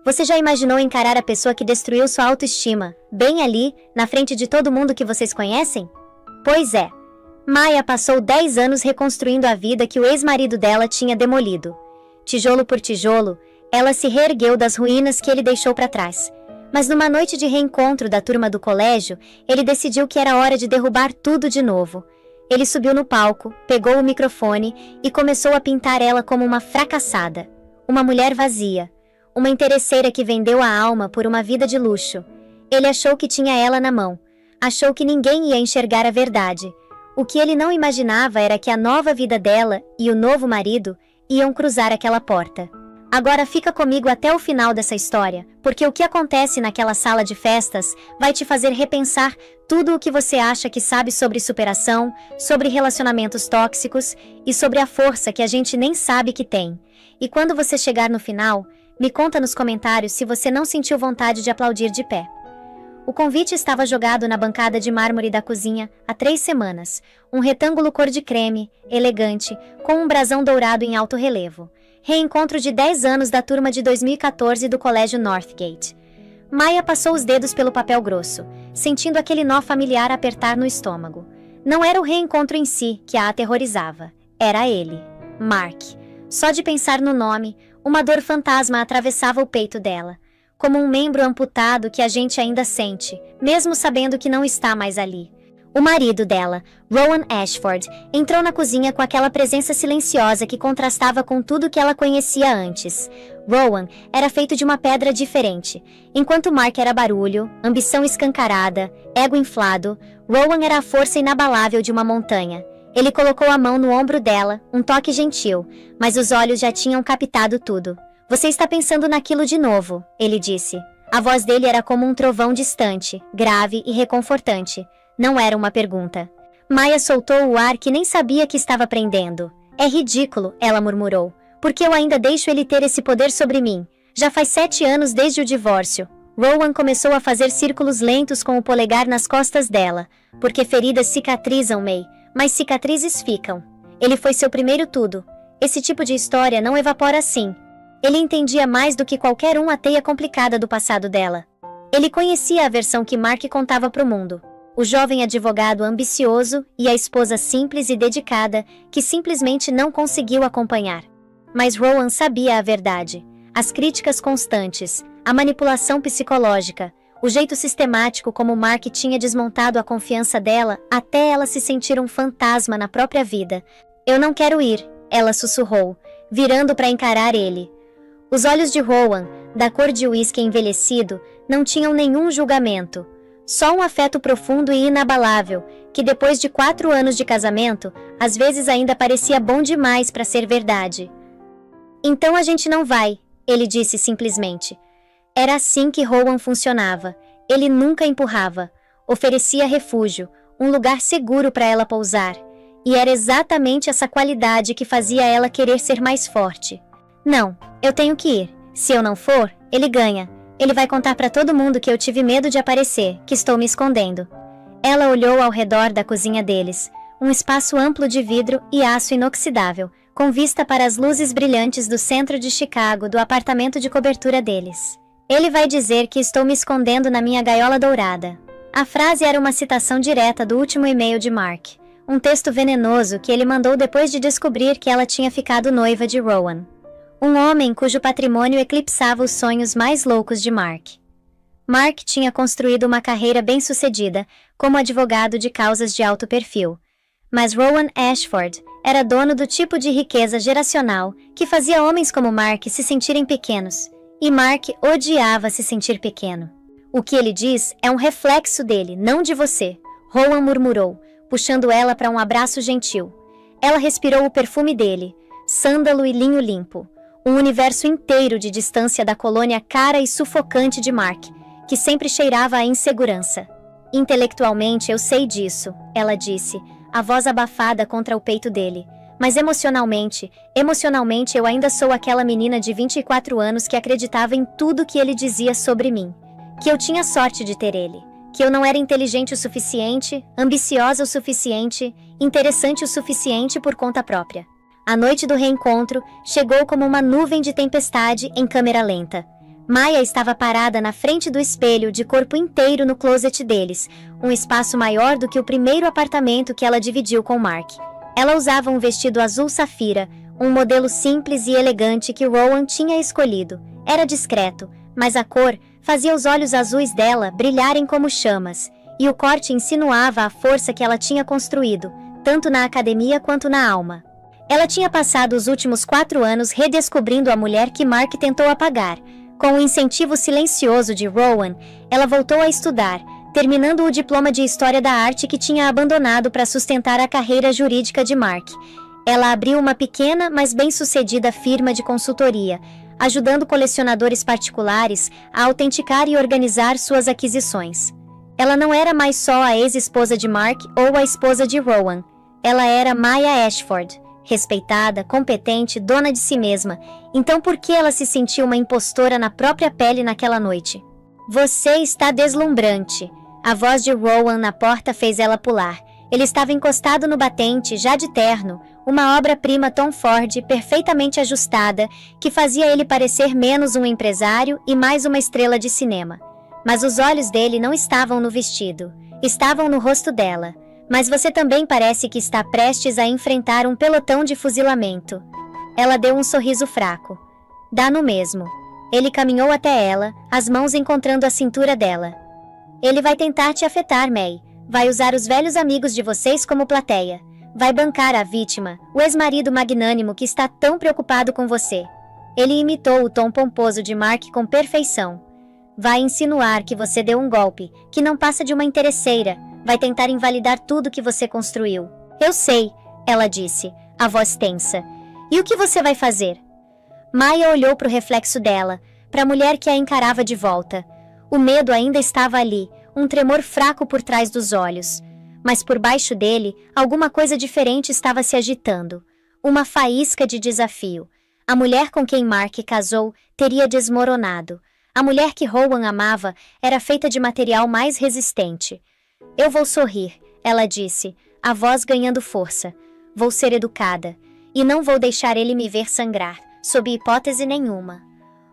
Você já imaginou encarar a pessoa que destruiu sua autoestima, bem ali, na frente de todo mundo que vocês conhecem? Pois é. Maya passou 10 anos reconstruindo a vida que o ex-marido dela tinha demolido. Tijolo por tijolo, ela se reergueu das ruínas que ele deixou para trás. Mas numa noite de reencontro da turma do colégio, ele decidiu que era hora de derrubar tudo de novo. Ele subiu no palco, pegou o microfone e começou a pintar ela como uma fracassada. Uma mulher vazia. Uma interesseira que vendeu a alma por uma vida de luxo. Ele achou que tinha ela na mão. Achou que ninguém ia enxergar a verdade. O que ele não imaginava era que a nova vida dela e o novo marido iam cruzar aquela porta. Agora fica comigo até o final dessa história, porque o que acontece naquela sala de festas vai te fazer repensar tudo o que você acha que sabe sobre superação, sobre relacionamentos tóxicos e sobre a força que a gente nem sabe que tem. E quando você chegar no final, me conta nos comentários se você não sentiu vontade de aplaudir de pé. O convite estava jogado na bancada de mármore da cozinha há 3 semanas, um retângulo cor de creme, elegante, com um brasão dourado em alto relevo. Reencontro de 10 anos da turma de 2014 do Colégio Northgate. Maya passou os dedos pelo papel grosso, sentindo aquele nó familiar apertar no estômago. Não era o reencontro em si que a aterrorizava, era ele, Mark. Só de pensar no nome, uma dor fantasma atravessava o peito dela. Como um membro amputado que a gente ainda sente, mesmo sabendo que não está mais ali. O marido dela, Rowan Ashford, entrou na cozinha com aquela presença silenciosa que contrastava com tudo que ela conhecia antes. Rowan era feito de uma pedra diferente. Enquanto Mark era barulho, ambição escancarada, ego inflado, Rowan era a força inabalável de uma montanha. Ele colocou a mão no ombro dela, um toque gentil, mas os olhos já tinham captado tudo. Você está pensando naquilo de novo, ele disse. A voz dele era como um trovão distante, grave e reconfortante. Não era uma pergunta. Maya soltou o ar que nem sabia que estava prendendo. É ridículo, ela murmurou. Porque eu ainda deixo ele ter esse poder sobre mim. Já faz 7 anos desde o divórcio. Rowan começou a fazer círculos lentos com o polegar nas costas dela. Porque feridas cicatrizam, May, mas cicatrizes ficam. Ele foi seu primeiro tudo. Esse tipo de história não evapora assim. Ele entendia mais do que qualquer a teia complicada do passado dela. Ele conhecia a versão que Mark contava para o mundo. O jovem advogado ambicioso e a esposa simples e dedicada que simplesmente não conseguiu acompanhar. Mas Rowan sabia a verdade. As críticas constantes, a manipulação psicológica, o jeito sistemático como Mark tinha desmontado a confiança dela até ela se sentir um fantasma na própria vida. Eu não quero ir, ela sussurrou, virando para encarar ele. Os olhos de Rowan, da cor de uísque envelhecido, não tinham nenhum julgamento. Só um afeto profundo e inabalável, que depois de 4 anos de casamento, às vezes ainda parecia bom demais para ser verdade. Então a gente não vai, ele disse simplesmente. Era assim que Rowan funcionava. Ele nunca empurrava. Oferecia refúgio, um lugar seguro para ela pousar. E era exatamente essa qualidade que fazia ela querer ser mais forte. Não, eu tenho que ir. Se eu não for, ele ganha. Ele vai contar para todo mundo que eu tive medo de aparecer, que estou me escondendo. Ela olhou ao redor da cozinha deles, um espaço amplo de vidro e aço inoxidável, com vista para as luzes brilhantes do centro de Chicago do apartamento de cobertura deles. Ele vai dizer que estou me escondendo na minha gaiola dourada. A frase era uma citação direta do último e-mail de Mark, um texto venenoso que ele mandou depois de descobrir que ela tinha ficado noiva de Rowan. Um homem cujo patrimônio eclipsava os sonhos mais loucos de Mark. Mark tinha construído uma carreira bem-sucedida como advogado de causas de alto perfil. Mas Rowan Ashford era dono do tipo de riqueza geracional que fazia homens como Mark se sentirem pequenos. E Mark odiava se sentir pequeno. O que ele diz é um reflexo dele, não de você, Rowan murmurou, puxando ela para um abraço gentil. Ela respirou o perfume dele, sândalo e linho limpo. Um universo inteiro de distância da colônia cara e sufocante de Mark, que sempre cheirava a insegurança. Intelectualmente eu sei disso, ela disse, a voz abafada contra o peito dele. Mas emocionalmente eu ainda sou aquela menina de 24 anos que acreditava em tudo que ele dizia sobre mim. Que eu tinha sorte de ter ele. Que eu não era inteligente o suficiente, ambiciosa o suficiente, interessante o suficiente por conta própria. A noite do reencontro chegou como uma nuvem de tempestade em câmera lenta. Maya estava parada na frente do espelho, de corpo inteiro no closet deles, um espaço maior do que o primeiro apartamento que ela dividiu com Mark. Ela usava um vestido azul safira, um modelo simples e elegante que Rowan tinha escolhido. Era discreto, mas a cor fazia os olhos azuis dela brilharem como chamas, e o corte insinuava a força que ela tinha construído, tanto na academia quanto na alma. Ela tinha passado os últimos 4 anos redescobrindo a mulher que Mark tentou apagar. Com o incentivo silencioso de Rowan, ela voltou a estudar, terminando o diploma de História da Arte que tinha abandonado para sustentar a carreira jurídica de Mark. Ela abriu uma pequena, mas bem-sucedida firma de consultoria, ajudando colecionadores particulares a autenticar e organizar suas aquisições. Ela não era mais só a ex-esposa de Mark ou a esposa de Rowan. Ela era Maya Ashford, respeitada, competente, dona de si mesma. Então por que ela se sentiu uma impostora na própria pele naquela noite? Você está deslumbrante. A voz de Rowan na porta fez ela pular. Ele estava encostado no batente, já de terno, uma obra-prima Tom Ford perfeitamente ajustada, que fazia ele parecer menos um empresário e mais uma estrela de cinema. Mas os olhos dele não estavam no vestido, estavam no rosto dela. Mas você também parece que está prestes a enfrentar um pelotão de fuzilamento. Ela deu um sorriso fraco. Dá no mesmo. Ele caminhou até ela, as mãos encontrando a cintura dela. Ele vai tentar te afetar, May. Vai usar os velhos amigos de vocês como plateia. Vai bancar a vítima, o ex-marido magnânimo que está tão preocupado com você. Ele imitou o tom pomposo de Mark com perfeição. Vai insinuar que você deu um golpe, que não passa de uma interesseira. Vai tentar invalidar tudo que você construiu. Eu sei, ela disse, a voz tensa. E o que você vai fazer? Maya olhou para o reflexo dela, para a mulher que a encarava de volta. O medo ainda estava ali, um tremor fraco por trás dos olhos. Mas por baixo dele, alguma coisa diferente estava se agitando. Uma faísca de desafio. A mulher com quem Mark casou teria desmoronado. A mulher que Rowan amava era feita de material mais resistente. Eu vou sorrir, ela disse, a voz ganhando força. Vou ser educada. E não vou deixar ele me ver sangrar, sob hipótese nenhuma.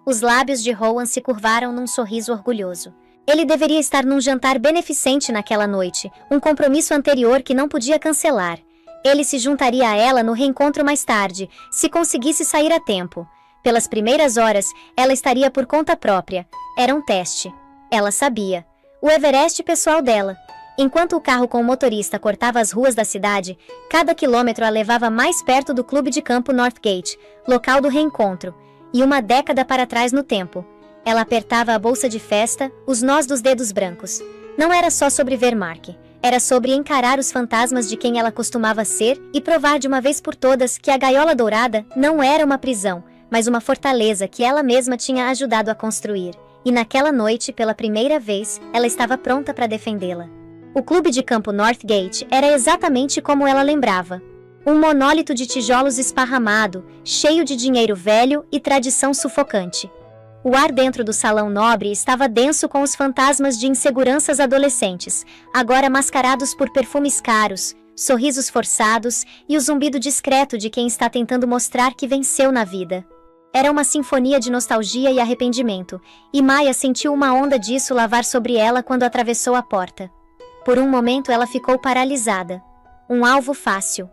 Os lábios de Rowan se curvaram num sorriso orgulhoso. Ele deveria estar num jantar beneficente naquela noite, um compromisso anterior que não podia cancelar. Ele se juntaria a ela no reencontro mais tarde, se conseguisse sair a tempo. Pelas primeiras horas, ela estaria por conta própria. Era um teste. Ela sabia. O Everest pessoal dela. Enquanto o carro com o motorista cortava as ruas da cidade, cada quilômetro a levava mais perto do clube de campo Northgate, local do reencontro, e uma década para trás no tempo. Ela apertava a bolsa de festa, os nós dos dedos brancos. Não era só sobre ver Mark, era sobre encarar os fantasmas de quem ela costumava ser e provar de uma vez por todas que a gaiola dourada não era uma prisão, mas uma fortaleza que ela mesma tinha ajudado a construir. E naquela noite, pela primeira vez, ela estava pronta para defendê-la. O clube de campo Northgate era exatamente como ela lembrava. Um monólito de tijolos esparramado, cheio de dinheiro velho e tradição sufocante. O ar dentro do salão nobre estava denso com os fantasmas de inseguranças adolescentes, agora mascarados por perfumes caros, sorrisos forçados e o zumbido discreto de quem está tentando mostrar que venceu na vida. Era uma sinfonia de nostalgia e arrependimento, e Maya sentiu uma onda disso lavar sobre ela quando atravessou a porta. Por um momento ela ficou paralisada. Um alvo fácil.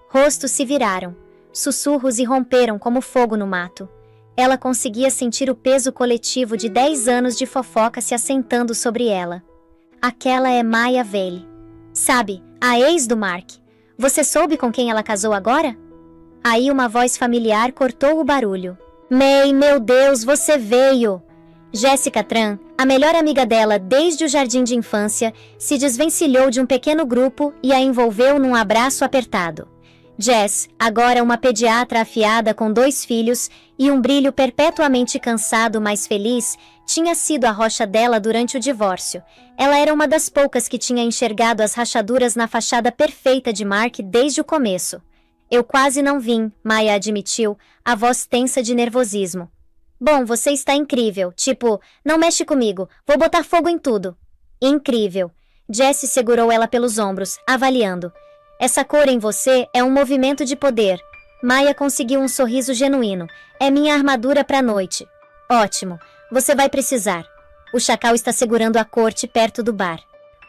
Rostos se viraram. Sussurros irromperam como fogo no mato. Ela conseguia sentir o peso coletivo de 10 anos de fofoca se assentando sobre ela. Aquela é Maya Vale. Sabe, a ex do Mark. Você soube com quem ela casou agora? Aí uma voz familiar cortou o barulho. May, meu Deus, você veio! Jessica Tran, a melhor amiga dela desde o jardim de infância, se desvencilhou de um pequeno grupo e a envolveu num abraço apertado. Jess, agora uma pediatra afiada com 2 filhos e um brilho perpetuamente cansado mas feliz, tinha sido a rocha dela durante o divórcio. Ela era uma das poucas que tinha enxergado as rachaduras na fachada perfeita de Mark desde o começo. Eu quase não vim, Maya admitiu, a voz tensa de nervosismo. Bom, você está incrível, tipo, não mexe comigo, vou botar fogo em tudo. Incrível. Jess segurou ela pelos ombros, avaliando. Essa cor em você é um movimento de poder. Maya conseguiu um sorriso genuíno. É minha armadura pra noite. Ótimo. Você vai precisar. O chacal está segurando a corte perto do bar.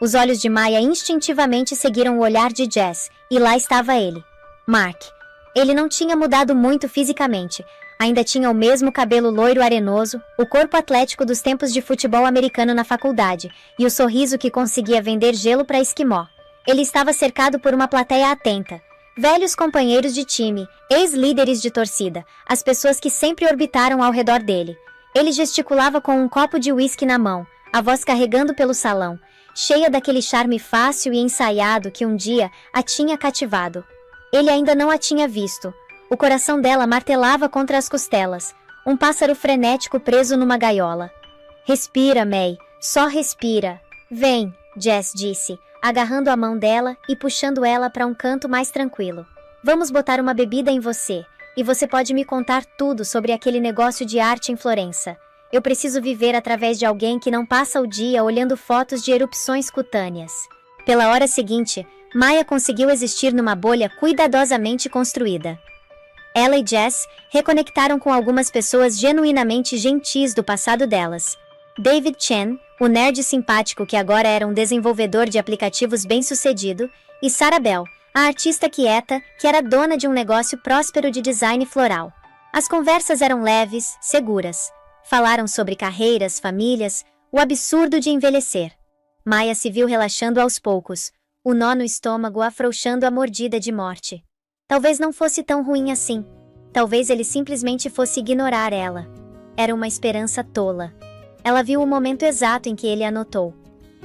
Os olhos de Maya instintivamente seguiram o olhar de Jess, e lá estava ele. Mark. Ele não tinha mudado muito fisicamente. Ainda tinha o mesmo cabelo loiro arenoso, o corpo atlético dos tempos de futebol americano na faculdade, e o sorriso que conseguia vender gelo para esquimó. Ele estava cercado por uma plateia atenta. Velhos companheiros de time, ex-líderes de torcida, as pessoas que sempre orbitaram ao redor dele. Ele gesticulava com um copo de uísque na mão, a voz carregando pelo salão, cheia daquele charme fácil e ensaiado que um dia a tinha cativado. Ele ainda não a tinha visto. O coração dela martelava contra as costelas, um pássaro frenético preso numa gaiola. Respira, May, só respira. Vem, Jess disse, agarrando a mão dela e puxando ela para um canto mais tranquilo. Vamos botar uma bebida em você, e você pode me contar tudo sobre aquele negócio de arte em Florença. Eu preciso viver através de alguém que não passa o dia olhando fotos de erupções cutâneas. Pela hora seguinte, Maya conseguiu existir numa bolha cuidadosamente construída. Ela e Jess reconectaram com algumas pessoas genuinamente gentis do passado delas. David Chen, o nerd simpático que agora era um desenvolvedor de aplicativos bem-sucedido, e Sarah Bell, a artista quieta que era dona de um negócio próspero de design floral. As conversas eram leves, seguras. Falaram sobre carreiras, famílias, o absurdo de envelhecer. Maya se viu relaxando aos poucos, o nó no estômago afrouxando a mordida de morte. Talvez não fosse tão ruim assim. Talvez ele simplesmente fosse ignorar ela. Era uma esperança tola. Ela viu o momento exato em que ele a notou.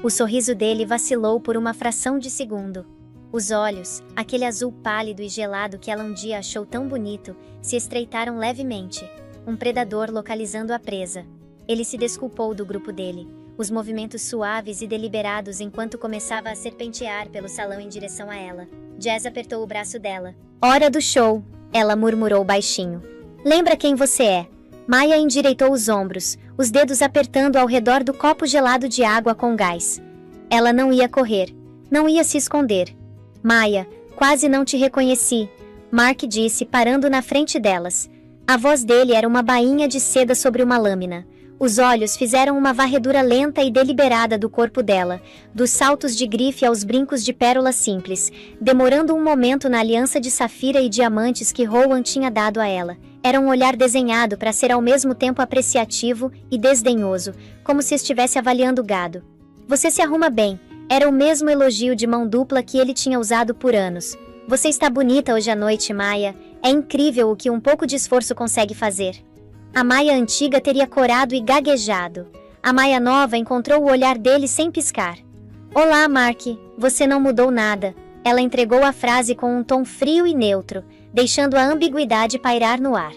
O sorriso dele vacilou por uma fração de segundo. Os olhos, aquele azul pálido e gelado que ela um dia achou tão bonito, se estreitaram levemente. Um predador localizando a presa. Ele se desculpou do grupo dele, os movimentos suaves e deliberados enquanto começava a serpentear pelo salão em direção a ela. Jess apertou o braço dela. Hora do show, ela murmurou baixinho. Lembra quem você é? Maya endireitou os ombros, os dedos apertando ao redor do copo gelado de água com gás. Ela não ia correr, não ia se esconder. Maya, quase não te reconheci, Mark disse parando na frente delas. A voz dele era uma bainha de seda sobre uma lâmina. Os olhos fizeram uma varredura lenta e deliberada do corpo dela, dos saltos de grife aos brincos de pérola simples, demorando um momento na aliança de safira e diamantes que Rowan tinha dado a ela. Era um olhar desenhado para ser ao mesmo tempo apreciativo e desdenhoso, como se estivesse avaliando gado. Você se arruma bem, era o mesmo elogio de mão dupla que ele tinha usado por anos. Você está bonita hoje à noite, Maya. É incrível o que um pouco de esforço consegue fazer. A Maya antiga teria corado e gaguejado. A Maya nova encontrou o olhar dele sem piscar. Olá, Mark. Você não mudou nada. Ela entregou a frase com um tom frio e neutro, deixando a ambiguidade pairar no ar.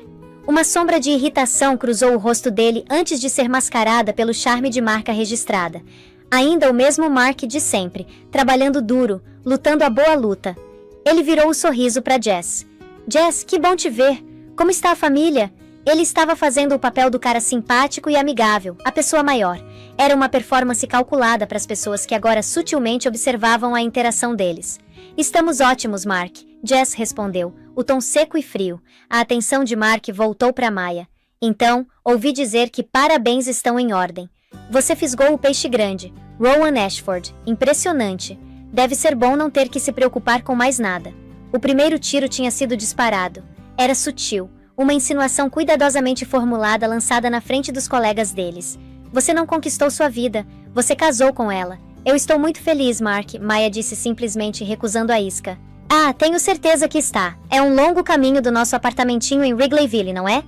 Uma sombra de irritação cruzou o rosto dele antes de ser mascarada pelo charme de marca registrada. Ainda o mesmo Mark de sempre, trabalhando duro, lutando a boa luta. Ele virou o sorriso para Jess. Jess, que bom te ver. Como está a família? Ele estava fazendo o papel do cara simpático e amigável, a pessoa maior. Era uma performance calculada para as pessoas que agora sutilmente observavam a interação deles. Estamos ótimos, Mark, Jess respondeu, o tom seco e frio. A atenção de Mark voltou para Maya. Então, ouvi dizer que parabéns estão em ordem. Você fisgou o peixe grande, Rowan Ashford. Impressionante. Deve ser bom não ter que se preocupar com mais nada. O primeiro tiro tinha sido disparado. Era sutil, uma insinuação cuidadosamente formulada lançada na frente dos colegas deles. Você não conquistou sua vida, você casou com ela. Eu estou muito feliz, Mark, Maya disse simplesmente recusando a isca. Ah, tenho certeza que está. É um longo caminho do nosso apartamentinho em Wrigleyville, não é?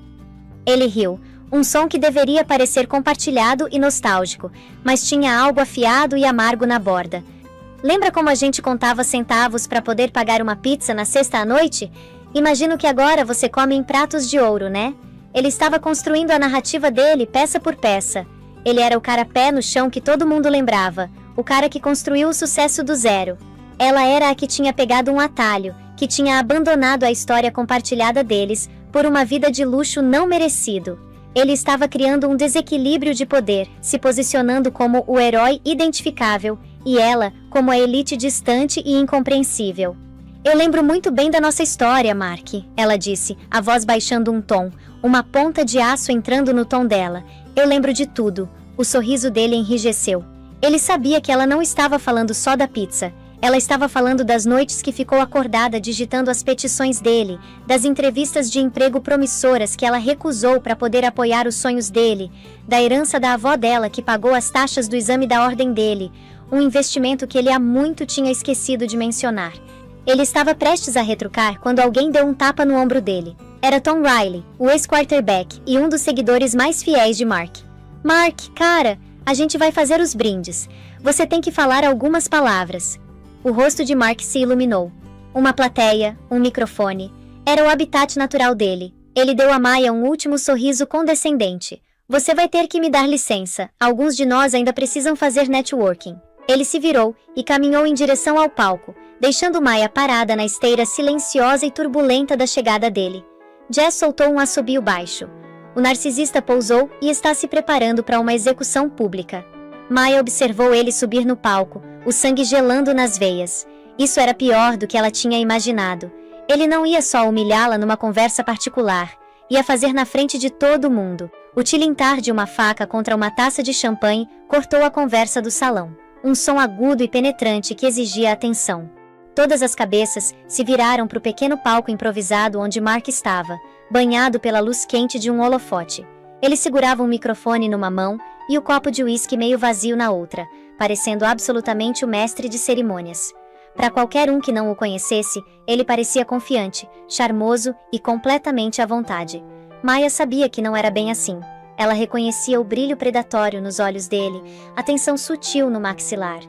Ele riu, um som que deveria parecer compartilhado e nostálgico, mas tinha algo afiado e amargo na borda. Lembra como a gente contava centavos para poder pagar uma pizza na sexta à noite? Imagino que agora você come em pratos de ouro, né? Ele estava construindo a narrativa dele peça por peça. Ele era o cara pé no chão que todo mundo lembrava, o cara que construiu o sucesso do zero. Ela era a que tinha pegado um atalho, que tinha abandonado a história compartilhada deles por uma vida de luxo não merecido. Ele estava criando um desequilíbrio de poder, se posicionando como o herói identificável, e ela, como a elite distante e incompreensível. Eu lembro muito bem da nossa história, Mark, ela disse, a voz baixando um tom, uma ponta de aço entrando no tom dela. Eu lembro de tudo. O sorriso dele enrijeceu. Ele sabia que ela não estava falando só da pizza. Ela estava falando das noites que ficou acordada digitando as petições dele, das entrevistas de emprego promissoras que ela recusou para poder apoiar os sonhos dele, da herança da avó dela que pagou as taxas do exame da ordem dele, um investimento que ele há muito tinha esquecido de mencionar. Ele estava prestes a retrucar quando alguém deu um tapa no ombro dele. Era Tom Riley, o ex-quarterback e um dos seguidores mais fiéis de Mark. Mark, cara, a gente vai fazer os brindes. Você tem que falar algumas palavras. O rosto de Mark se iluminou. Uma plateia, um microfone. Era o habitat natural dele. Ele deu a Maya um último sorriso condescendente. Você vai ter que me dar licença. Alguns de nós ainda precisam fazer networking. Ele se virou e caminhou em direção ao palco, deixando Maya parada na esteira silenciosa e turbulenta da chegada dele. Jess soltou um assobio baixo. O narcisista pousou e está se preparando para uma execução pública. Maya observou ele subir no palco, o sangue gelando nas veias. Isso era pior do que ela tinha imaginado. Ele não ia só humilhá-la numa conversa particular, ia fazer na frente de todo mundo. O tilintar de uma faca contra uma taça de champanhe cortou a conversa do salão. Um som agudo e penetrante que exigia atenção. Todas as cabeças se viraram para o pequeno palco improvisado onde Mark estava, banhado pela luz quente de um holofote. Ele segurava um microfone numa mão e o copo de uísque meio vazio na outra, parecendo absolutamente o mestre de cerimônias. Para qualquer um que não o conhecesse, ele parecia confiante, charmoso e completamente à vontade. Maya sabia que não era bem assim. Ela reconhecia o brilho predatório nos olhos dele, a tensão sutil no maxilar.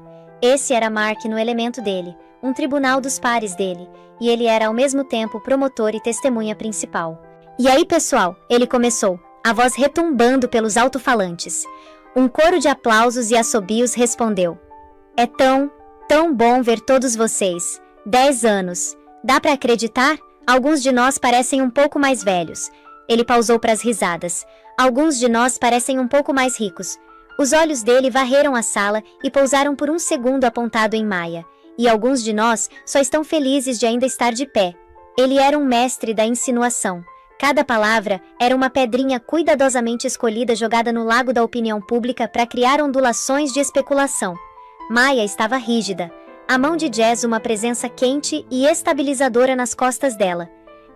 Esse era Mark no elemento dele, um tribunal dos pares dele, e ele era ao mesmo tempo promotor e testemunha principal. E aí, pessoal, ele começou, a voz retumbando pelos alto-falantes. Um coro de aplausos e assobios respondeu. É tão bom ver todos vocês. 10 anos. Dá para acreditar? Alguns de nós parecem um pouco mais velhos. Ele pausou para as risadas. Alguns de nós parecem um pouco mais ricos. Os olhos dele varreram a sala e pousaram por um segundo apontado em Maya. E alguns de nós só estão felizes de ainda estar de pé. Ele era um mestre da insinuação. Cada palavra era uma pedrinha cuidadosamente escolhida jogada no lago da opinião pública para criar ondulações de especulação. Maya estava rígida. A mão de Jess uma presença quente e estabilizadora nas costas dela.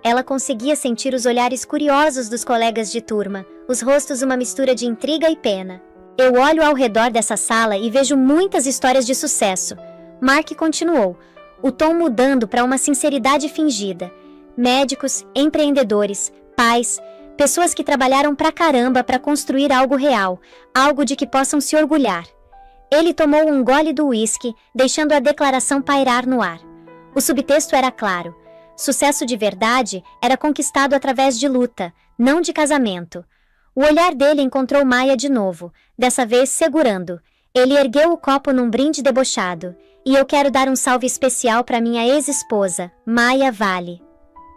Ela conseguia sentir os olhares curiosos dos colegas de turma, os rostos uma mistura de intriga e pena. Eu olho ao redor dessa sala e vejo muitas histórias de sucesso. Mark continuou, o tom mudando para uma sinceridade fingida. Médicos, empreendedores, pais, pessoas que trabalharam pra caramba para construir algo real, algo de que possam se orgulhar. Ele tomou um gole do uísque, deixando a declaração pairar no ar. O subtexto era claro. Sucesso de verdade era conquistado através de luta, não de casamento. O olhar dele encontrou Maya de novo, dessa vez segurando. Ele ergueu o copo num brinde debochado. E eu quero dar um salve especial para minha ex-esposa, Maya Vale.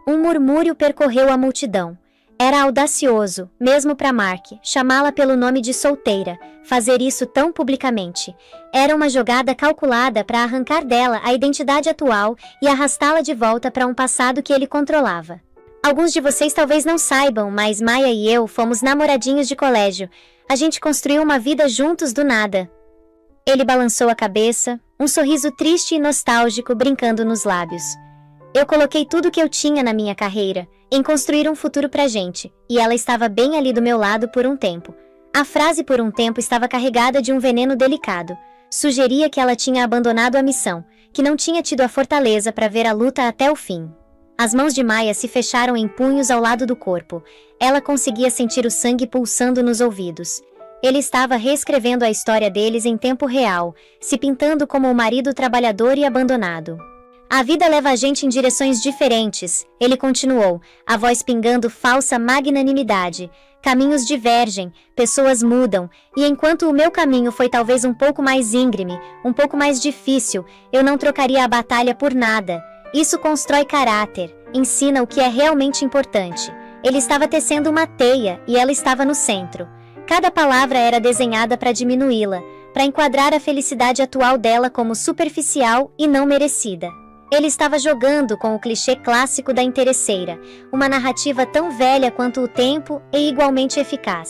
Um murmúrio percorreu a multidão. Era audacioso, mesmo para Mark, chamá-la pelo nome de solteira, fazer isso tão publicamente. Era uma jogada calculada para arrancar dela a identidade atual e arrastá-la de volta para um passado que ele controlava. Alguns de vocês talvez não saibam, mas Maya e eu fomos namoradinhos de colégio. A gente construiu uma vida juntos do nada. Ele balançou a cabeça, um sorriso triste e nostálgico brincando nos lábios. Eu coloquei tudo que eu tinha na minha carreira, em construir um futuro pra gente, e ela estava bem ali do meu lado por um tempo. A frase por um tempo estava carregada de um veneno delicado. Sugeria que ela tinha abandonado a missão, que não tinha tido a fortaleza para ver a luta até o fim. As mãos de Maya se fecharam em punhos ao lado do corpo. Ela conseguia sentir o sangue pulsando nos ouvidos. Ele estava reescrevendo a história deles em tempo real, se pintando como o marido trabalhador e abandonado. A vida leva a gente em direções diferentes, ele continuou, a voz pingando falsa magnanimidade. Caminhos divergem, pessoas mudam, e enquanto o meu caminho foi talvez um pouco mais íngreme, um pouco mais difícil, eu não trocaria a batalha por nada. Isso constrói caráter, ensina o que é realmente importante. Ele estava tecendo uma teia e ela estava no centro. Cada palavra era desenhada para diminuí-la, para enquadrar a felicidade atual dela como superficial e não merecida. Ele estava jogando com o clichê clássico da interesseira, uma narrativa tão velha quanto o tempo e igualmente eficaz.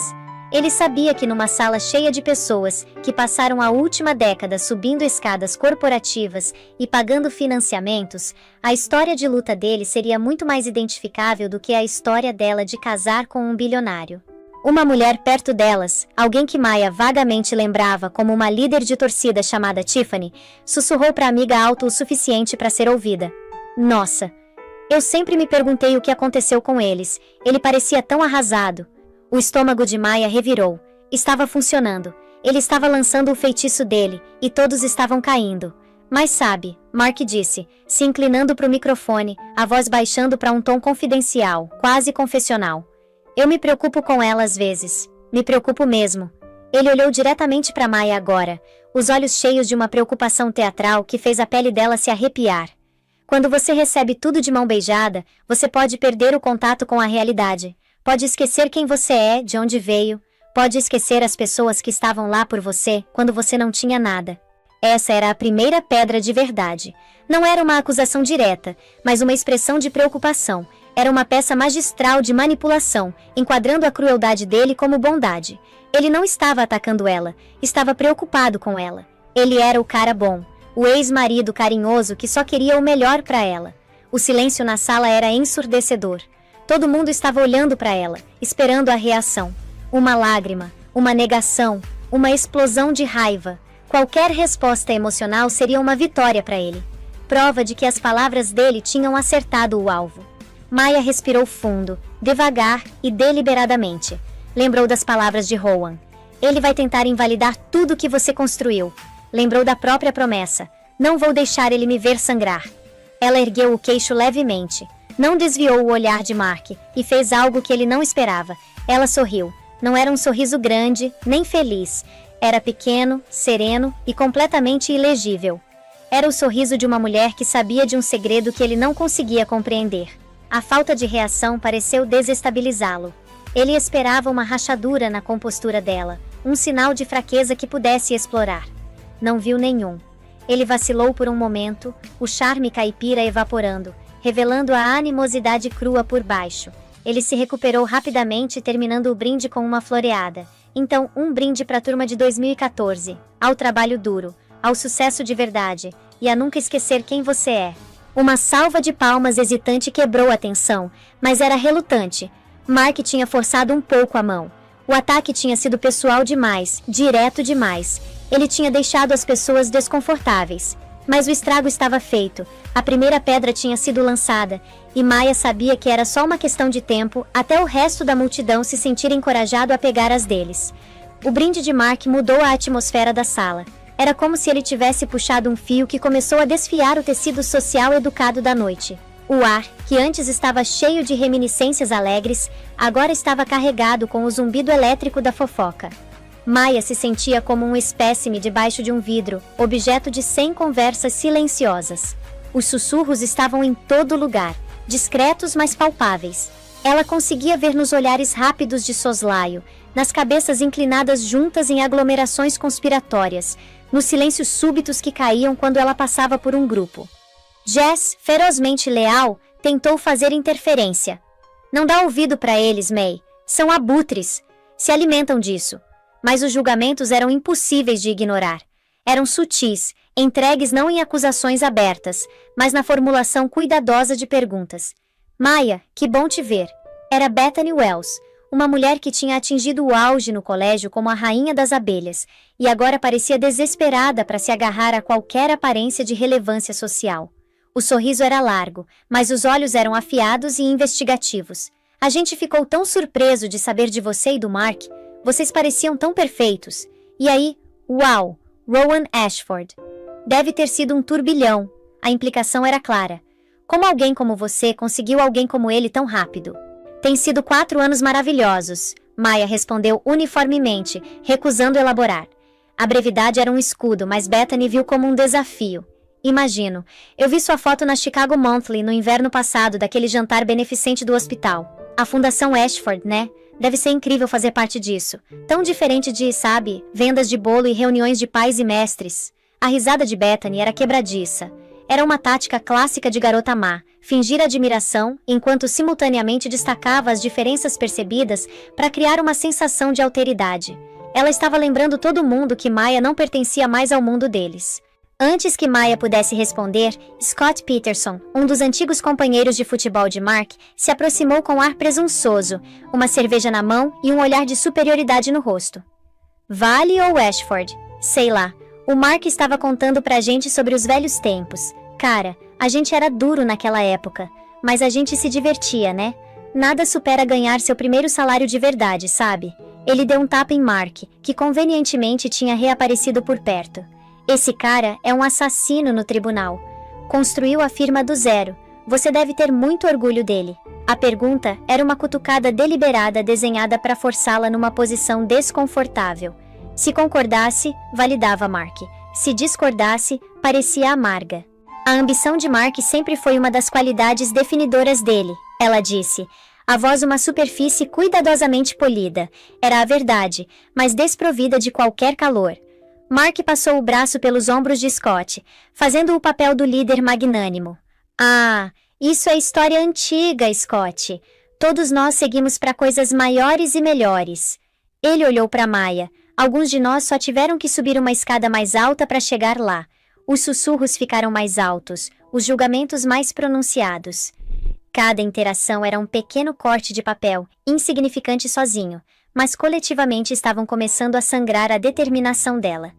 Ele sabia que numa sala cheia de pessoas que passaram a última década subindo escadas corporativas e pagando financiamentos, a história de luta dele seria muito mais identificável do que a história dela de casar com um bilionário. Uma mulher perto delas, alguém que Maya vagamente lembrava como uma líder de torcida chamada Tiffany, sussurrou para a amiga alto o suficiente para ser ouvida. Nossa! Eu sempre me perguntei o que aconteceu com eles, ele parecia tão arrasado. O estômago de Maya revirou. Estava funcionando. Ele estava lançando o feitiço dele, e todos estavam caindo. Mas sabe, Mark disse, se inclinando para o microfone, a voz baixando para um tom confidencial, quase confessional. Eu me preocupo com ela às vezes. Me preocupo mesmo. Ele olhou diretamente para Maya agora, os olhos cheios de uma preocupação teatral que fez a pele dela se arrepiar. Quando você recebe tudo de mão beijada, você pode perder o contato com a realidade. Pode esquecer quem você é, de onde veio. Pode esquecer as pessoas que estavam lá por você, quando você não tinha nada. Essa era a primeira pedra de verdade. Não era uma acusação direta, mas uma expressão de preocupação. Era uma peça magistral de manipulação, enquadrando a crueldade dele como bondade. Ele não estava atacando ela, estava preocupado com ela. Ele era o cara bom, o ex-marido carinhoso que só queria o melhor para ela. O silêncio na sala era ensurdecedor. Todo mundo estava olhando para ela, esperando a reação. Uma lágrima, uma negação, uma explosão de raiva. Qualquer resposta emocional seria uma vitória para ele. Prova de que as palavras dele tinham acertado o alvo. Maya respirou fundo, devagar e deliberadamente. Lembrou das palavras de Rowan. Ele vai tentar invalidar tudo que você construiu. Lembrou da própria promessa. Não vou deixar ele me ver sangrar. Ela ergueu o queixo levemente. Não desviou o olhar de Mark e fez algo que ele não esperava. Ela sorriu. Não era um sorriso grande, nem feliz. Era pequeno, sereno e completamente ilegível. Era o sorriso de uma mulher que sabia de um segredo que ele não conseguia compreender. A falta de reação pareceu desestabilizá-lo. Ele esperava uma rachadura na compostura dela, um sinal de fraqueza que pudesse explorar. Não viu nenhum. Ele vacilou por um momento, o charme caipira evaporando, revelando a animosidade crua por baixo. Ele se recuperou rapidamente, terminando o brinde com uma floreada. Então, um brinde para a turma de 2014, ao trabalho duro, ao sucesso de verdade, e a nunca esquecer quem você é. Uma salva de palmas hesitante quebrou a tensão, mas era relutante. Mark tinha forçado um pouco a mão. O ataque tinha sido pessoal demais, direto demais. Ele tinha deixado as pessoas desconfortáveis. Mas o estrago estava feito. A primeira pedra tinha sido lançada, e Maya sabia que era só uma questão de tempo até o resto da multidão se sentir encorajado a pegar as deles. O brinde de Mark mudou a atmosfera da sala. Era como se ele tivesse puxado um fio que começou a desfiar o tecido social educado da noite. O ar, que antes estava cheio de reminiscências alegres, agora estava carregado com o zumbido elétrico da fofoca. Maya se sentia como um espécime debaixo de um vidro, objeto de 100 conversas silenciosas. Os sussurros estavam em todo lugar, discretos mas palpáveis. Ela conseguia ver nos olhares rápidos de soslaio, nas cabeças inclinadas juntas em aglomerações conspiratórias, nos silêncios súbitos que caíam quando ela passava por um grupo. Jess, ferozmente leal, tentou fazer interferência. Não dá ouvido para eles, May. São abutres. Se alimentam disso. Mas os julgamentos eram impossíveis de ignorar. Eram sutis, entregues não em acusações abertas, mas na formulação cuidadosa de perguntas. Maya, que bom te ver. Era Bethany Wells, uma mulher que tinha atingido o auge no colégio como a rainha das abelhas, e agora parecia desesperada para se agarrar a qualquer aparência de relevância social. O sorriso era largo, mas os olhos eram afiados e investigativos. A gente ficou tão surpreso de saber de você e do Mark. Vocês pareciam tão perfeitos. E aí, uau, Rowan Ashford. Deve ter sido um turbilhão. A implicação era clara. Como alguém como você conseguiu alguém como ele tão rápido? Tem sido 4 anos maravilhosos, Maya respondeu uniformemente, recusando elaborar. A brevidade era um escudo, mas Bethany viu como um desafio. Imagino. Eu vi sua foto na Chicago Monthly no inverno passado daquele jantar beneficente do hospital. A Fundação Ashford, né? Deve ser incrível fazer parte disso. Tão diferente de, sabe, vendas de bolo e reuniões de pais e mestres. A risada de Bethany era quebradiça. Era uma tática clássica de garota má, fingir admiração, enquanto simultaneamente destacava as diferenças percebidas para criar uma sensação de alteridade. Ela estava lembrando todo mundo que Maya não pertencia mais ao mundo deles. Antes que Maya pudesse responder, Scott Peterson, um dos antigos companheiros de futebol de Mark, se aproximou com ar presunçoso, uma cerveja na mão e um olhar de superioridade no rosto. Vale ou Ashford? Sei lá. O Mark estava contando pra gente sobre os velhos tempos. Cara, a gente era duro naquela época, mas a gente se divertia, né? Nada supera ganhar seu primeiro salário de verdade, sabe? Ele deu um tapa em Mark, que convenientemente tinha reaparecido por perto. Esse cara é um assassino no tribunal. Construiu a firma do zero. Você deve ter muito orgulho dele. A pergunta era uma cutucada deliberada desenhada para forçá-la numa posição desconfortável. Se concordasse, validava Mark. Se discordasse, parecia amarga. A ambição de Mark sempre foi uma das qualidades definidoras dele, ela disse. A voz uma superfície cuidadosamente polida. Era a verdade, mas desprovida de qualquer calor. Mark passou o braço pelos ombros de Scott, fazendo o papel do líder magnânimo. Ah, isso é história antiga, Scott. Todos nós seguimos para coisas maiores e melhores. Ele olhou para Maya. Alguns de nós só tiveram que subir uma escada mais alta para chegar lá. Os sussurros ficaram mais altos, os julgamentos mais pronunciados. Cada interação era um pequeno corte de papel, insignificante sozinho, mas coletivamente estavam começando a sangrar a determinação dela.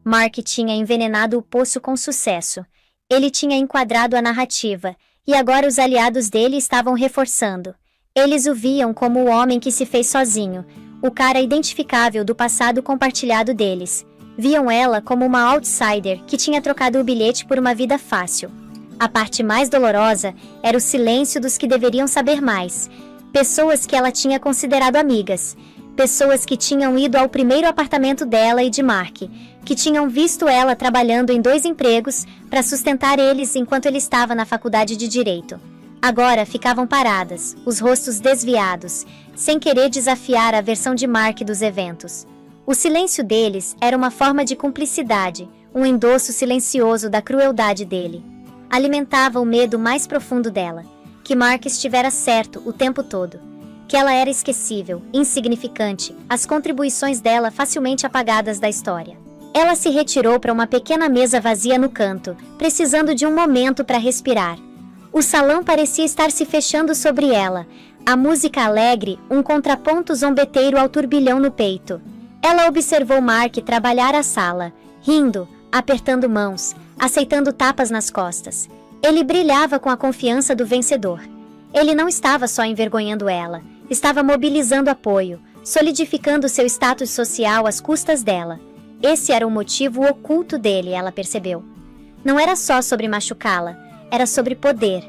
Mark tinha envenenado o poço com sucesso. Ele tinha enquadrado a narrativa, e agora os aliados dele estavam reforçando. Eles o viam como o homem que se fez sozinho, o cara identificável do passado compartilhado deles. Viam ela como uma outsider que tinha trocado o bilhete por uma vida fácil. A parte mais dolorosa era o silêncio dos que deveriam saber mais. Pessoas que ela tinha considerado amigas. Pessoas que tinham ido ao primeiro apartamento dela e de Mark, que tinham visto ela trabalhando em 2 empregos para sustentar eles enquanto ele estava na faculdade de Direito. Agora ficavam paradas, os rostos desviados, sem querer desafiar a versão de Mark dos eventos. O silêncio deles era uma forma de cumplicidade, um endosso silencioso da crueldade dele. Alimentava o medo mais profundo dela, que Mark estivera certo o tempo todo. Que ela era esquecível, insignificante, as contribuições dela facilmente apagadas da história. Ela se retirou para uma pequena mesa vazia no canto, precisando de um momento para respirar. O salão parecia estar se fechando sobre ela, a música alegre, um contraponto zombeteiro ao turbilhão no peito. Ela observou Mark trabalhar a sala, rindo, apertando mãos, aceitando tapas nas costas. Ele brilhava com a confiança do vencedor. Ele não estava só envergonhando ela, estava mobilizando apoio, solidificando seu status social às custas dela. Esse era o motivo oculto dele, ela percebeu. Não era só sobre machucá-la, era sobre poder.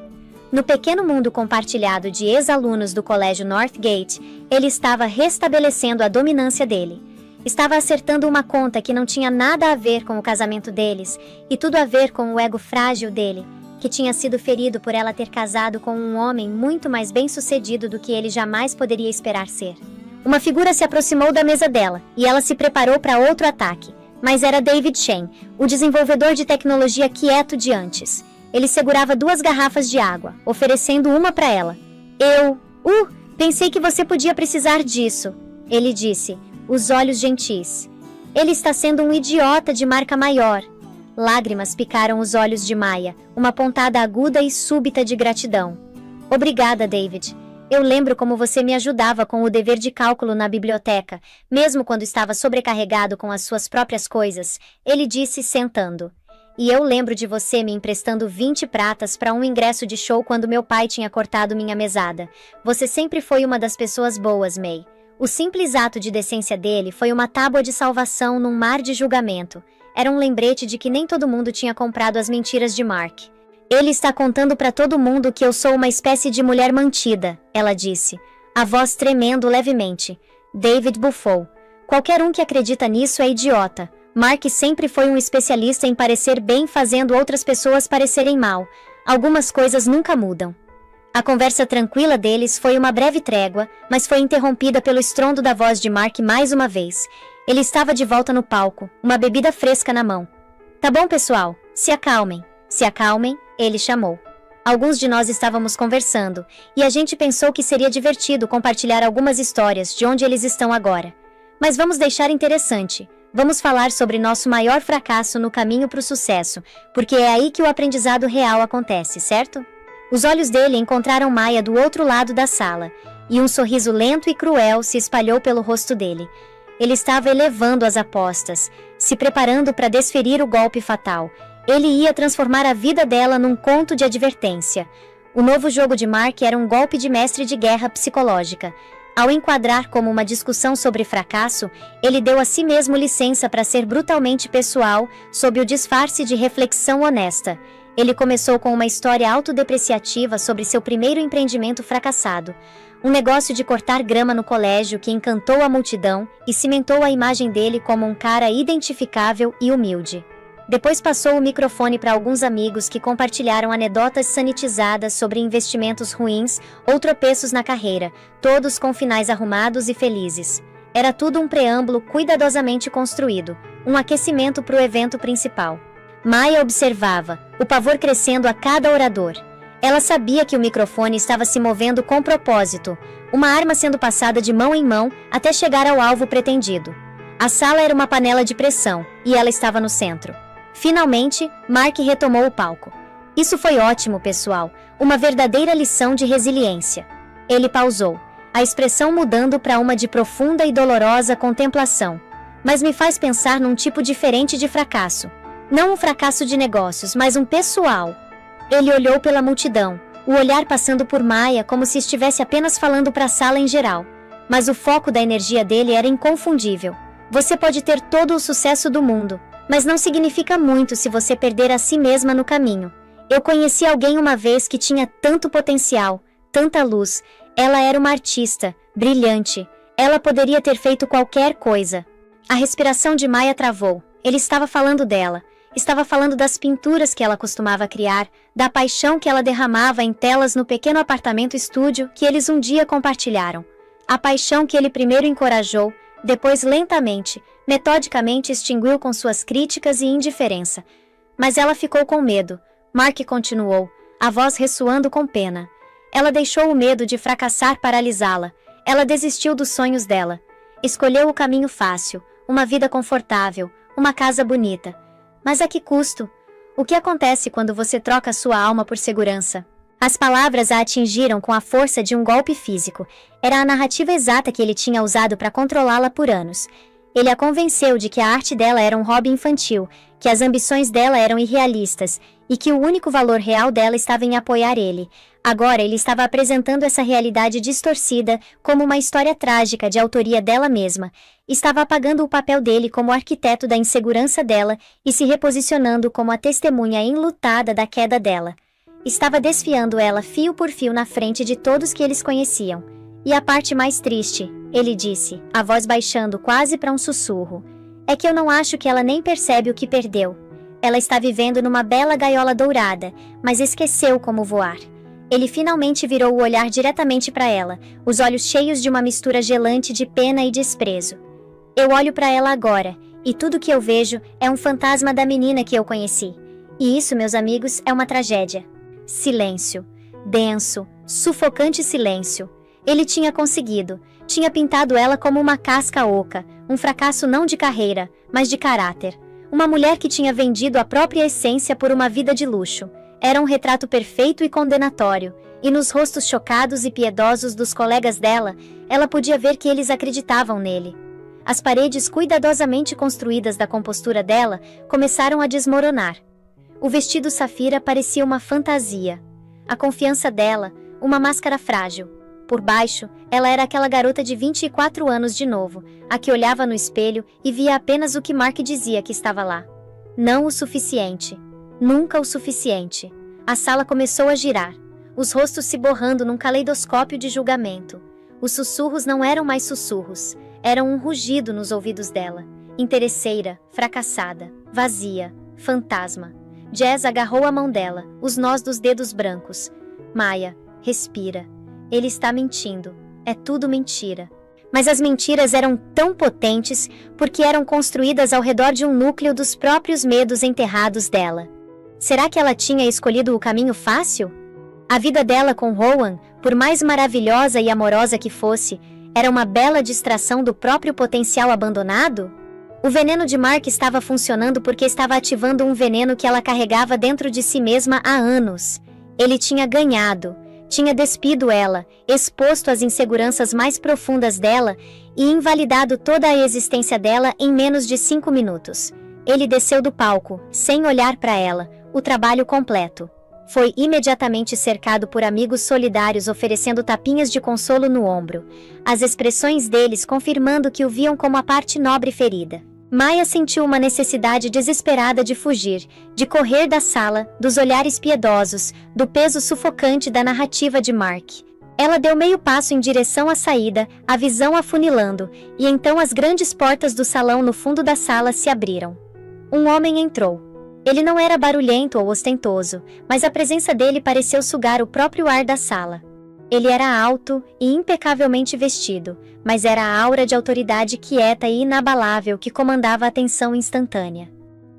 No pequeno mundo compartilhado de ex-alunos do colégio Northgate, ele estava restabelecendo a dominância dele. Estava acertando uma conta que não tinha nada a ver com o casamento deles, e tudo a ver com o ego frágil dele, que tinha sido ferido por ela ter casado com um homem muito mais bem-sucedido do que ele jamais poderia esperar ser. Uma figura se aproximou da mesa dela, e ela se preparou para outro ataque. Mas era David Shen, o desenvolvedor de tecnologia quieto de antes. Ele segurava 2 garrafas de água, oferecendo uma para ela. Pensei que você podia precisar disso, ele disse, os olhos gentis. Ele está sendo um idiota de marca maior. Lágrimas picaram os olhos de Maya, uma pontada aguda e súbita de gratidão. Obrigada, David. Eu lembro como você me ajudava com o dever de cálculo na biblioteca, mesmo quando estava sobrecarregado com as suas próprias coisas, ele disse sentando. E eu lembro de você me emprestando 20 pratas para um ingresso de show quando meu pai tinha cortado minha mesada. Você sempre foi uma das pessoas boas, May. O simples ato de decência dele foi uma tábua de salvação num mar de julgamento. Era um lembrete de que nem todo mundo tinha comprado as mentiras de Mark. Ele está contando para todo mundo que eu sou uma espécie de mulher mantida, ela disse, a voz tremendo levemente. David bufou. Qualquer um que acredita nisso é idiota. Mark sempre foi um especialista em parecer bem fazendo outras pessoas parecerem mal. Algumas coisas nunca mudam. A conversa tranquila deles foi uma breve trégua, mas foi interrompida pelo estrondo da voz de Mark mais uma vez. Ele estava de volta no palco, uma bebida fresca na mão. Tá bom, pessoal, se acalmem. Se acalmem, ele chamou. Alguns de nós estávamos conversando, e a gente pensou que seria divertido compartilhar algumas histórias de onde eles estão agora. Mas vamos deixar interessante. Vamos falar sobre nosso maior fracasso no caminho para o sucesso, porque é aí que o aprendizado real acontece, certo? Os olhos dele encontraram Maya do outro lado da sala, e um sorriso lento e cruel se espalhou pelo rosto dele. Ele estava elevando as apostas, se preparando para desferir o golpe fatal. Ele ia transformar a vida dela num conto de advertência. O novo jogo de Mark era um golpe de mestre de guerra psicológica. Ao enquadrar como uma discussão sobre fracasso, ele deu a si mesmo licença para ser brutalmente pessoal, sob o disfarce de reflexão honesta. Ele começou com uma história autodepreciativa sobre seu primeiro empreendimento fracassado. Um negócio de cortar grama no colégio que encantou a multidão e cimentou a imagem dele como um cara identificável e humilde. Depois passou o microfone para alguns amigos que compartilharam anedotas sanitizadas sobre investimentos ruins ou tropeços na carreira, todos com finais arrumados e felizes. Era tudo um preâmbulo cuidadosamente construído, um aquecimento para o evento principal. Maya observava, o pavor crescendo a cada orador. Ela sabia que o microfone estava se movendo com propósito, uma arma sendo passada de mão em mão até chegar ao alvo pretendido. A sala era uma panela de pressão, e ela estava no centro. Finalmente, Mark retomou o palco. Isso foi ótimo, pessoal, uma verdadeira lição de resiliência. Ele pausou, a expressão mudando para uma de profunda e dolorosa contemplação. Mas me faz pensar num tipo diferente de fracasso. Não um fracasso de negócios, mas um pessoal. Ele olhou pela multidão, o olhar passando por Maya como se estivesse apenas falando para a sala em geral. Mas o foco da energia dele era inconfundível. Você pode ter todo o sucesso do mundo, mas não significa muito se você perder a si mesma no caminho. Eu conheci alguém uma vez que tinha tanto potencial, tanta luz. Ela era uma artista, brilhante. Ela poderia ter feito qualquer coisa. A respiração de Maya travou. Ele estava falando dela. Estava falando das pinturas que ela costumava criar, da paixão que ela derramava em telas no pequeno apartamento-estúdio que eles um dia compartilharam. A paixão que ele primeiro encorajou, depois lentamente, metodicamente extinguiu com suas críticas e indiferença. Mas ela ficou com medo. Mark continuou, a voz ressoando com pena. Ela deixou o medo de fracassar paralisá-la. Ela desistiu dos sonhos dela. Escolheu o caminho fácil, uma vida confortável, uma casa bonita. Mas a que custo? O que acontece quando você troca sua alma por segurança? As palavras a atingiram com a força de um golpe físico. Era a narrativa exata que ele tinha usado para controlá-la por anos. Ele a convenceu de que a arte dela era um hobby infantil, que as ambições dela eram irrealistas, e que o único valor real dela estava em apoiar ele. Agora ele estava apresentando essa realidade distorcida como uma história trágica de autoria dela mesma. Estava apagando o papel dele como arquiteto da insegurança dela e se reposicionando como a testemunha enlutada da queda dela. Estava desfiando ela fio por fio na frente de todos que eles conheciam. E a parte mais triste, ele disse, a voz baixando quase para um sussurro, é que eu não acho que ela nem percebe o que perdeu. Ela está vivendo numa bela gaiola dourada, mas esqueceu como voar. Ele finalmente virou o olhar diretamente para ela, os olhos cheios de uma mistura gelante de pena e desprezo. Eu olho para ela agora, e tudo que eu vejo é um fantasma da menina que eu conheci. E isso, meus amigos, é uma tragédia. Silêncio. Denso, sufocante silêncio. Ele tinha conseguido. Tinha pintado ela como uma casca oca, um fracasso não de carreira, mas de caráter. Uma mulher que tinha vendido a própria essência por uma vida de luxo. Era um retrato perfeito e condenatório, e nos rostos chocados e piedosos dos colegas dela, ela podia ver que eles acreditavam nele. As paredes cuidadosamente construídas da compostura dela começaram a desmoronar. O vestido safira parecia uma fantasia. A confiança dela, uma máscara frágil. Por baixo, ela era aquela garota de 24 anos de novo, a que olhava no espelho e via apenas o que Mark dizia que estava lá. Não o suficiente. Nunca o suficiente. A sala começou a girar, os rostos se borrando num caleidoscópio de julgamento. Os sussurros não eram mais sussurros, eram um rugido nos ouvidos dela. Interesseira, fracassada, vazia, fantasma. Jazz agarrou a mão dela, os nós dos dedos brancos. Maya, respira. Ele está mentindo. É tudo mentira. Mas as mentiras eram tão potentes porque eram construídas ao redor de um núcleo dos próprios medos enterrados dela. Será que ela tinha escolhido o caminho fácil? A vida dela com Rowan, por mais maravilhosa e amorosa que fosse, era uma bela distração do próprio potencial abandonado? O veneno de Mark estava funcionando porque estava ativando um veneno que ela carregava dentro de si mesma há anos. Ele tinha ganhado, tinha despido ela, exposto às inseguranças mais profundas dela e invalidado toda a existência dela em menos de 5 minutos. Ele desceu do palco, sem olhar para ela, o trabalho completo. Foi imediatamente cercado por amigos solidários oferecendo tapinhas de consolo no ombro, as expressões deles confirmando que o viam como a parte nobre ferida. Maya sentiu uma necessidade desesperada de fugir, de correr da sala, dos olhares piedosos, do peso sufocante da narrativa de Mark. Ela deu meio passo em direção à saída, a visão afunilando, e então as grandes portas do salão no fundo da sala se abriram. Um homem entrou. Ele não era barulhento ou ostentoso, mas a presença dele pareceu sugar o próprio ar da sala. Ele era alto e impecavelmente vestido, mas era a aura de autoridade quieta e inabalável que comandava a atenção instantânea.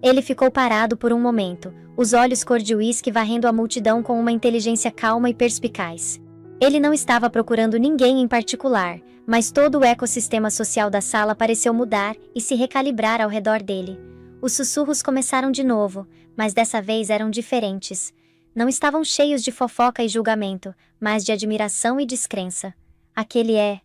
Ele ficou parado por um momento, os olhos cor de uísque varrendo a multidão com uma inteligência calma e perspicaz. Ele não estava procurando ninguém em particular, mas todo o ecossistema social da sala pareceu mudar e se recalibrar ao redor dele. Os sussurros começaram de novo, mas dessa vez eram diferentes. Não estavam cheios de fofoca e julgamento, mas de admiração e descrença. Aquele é...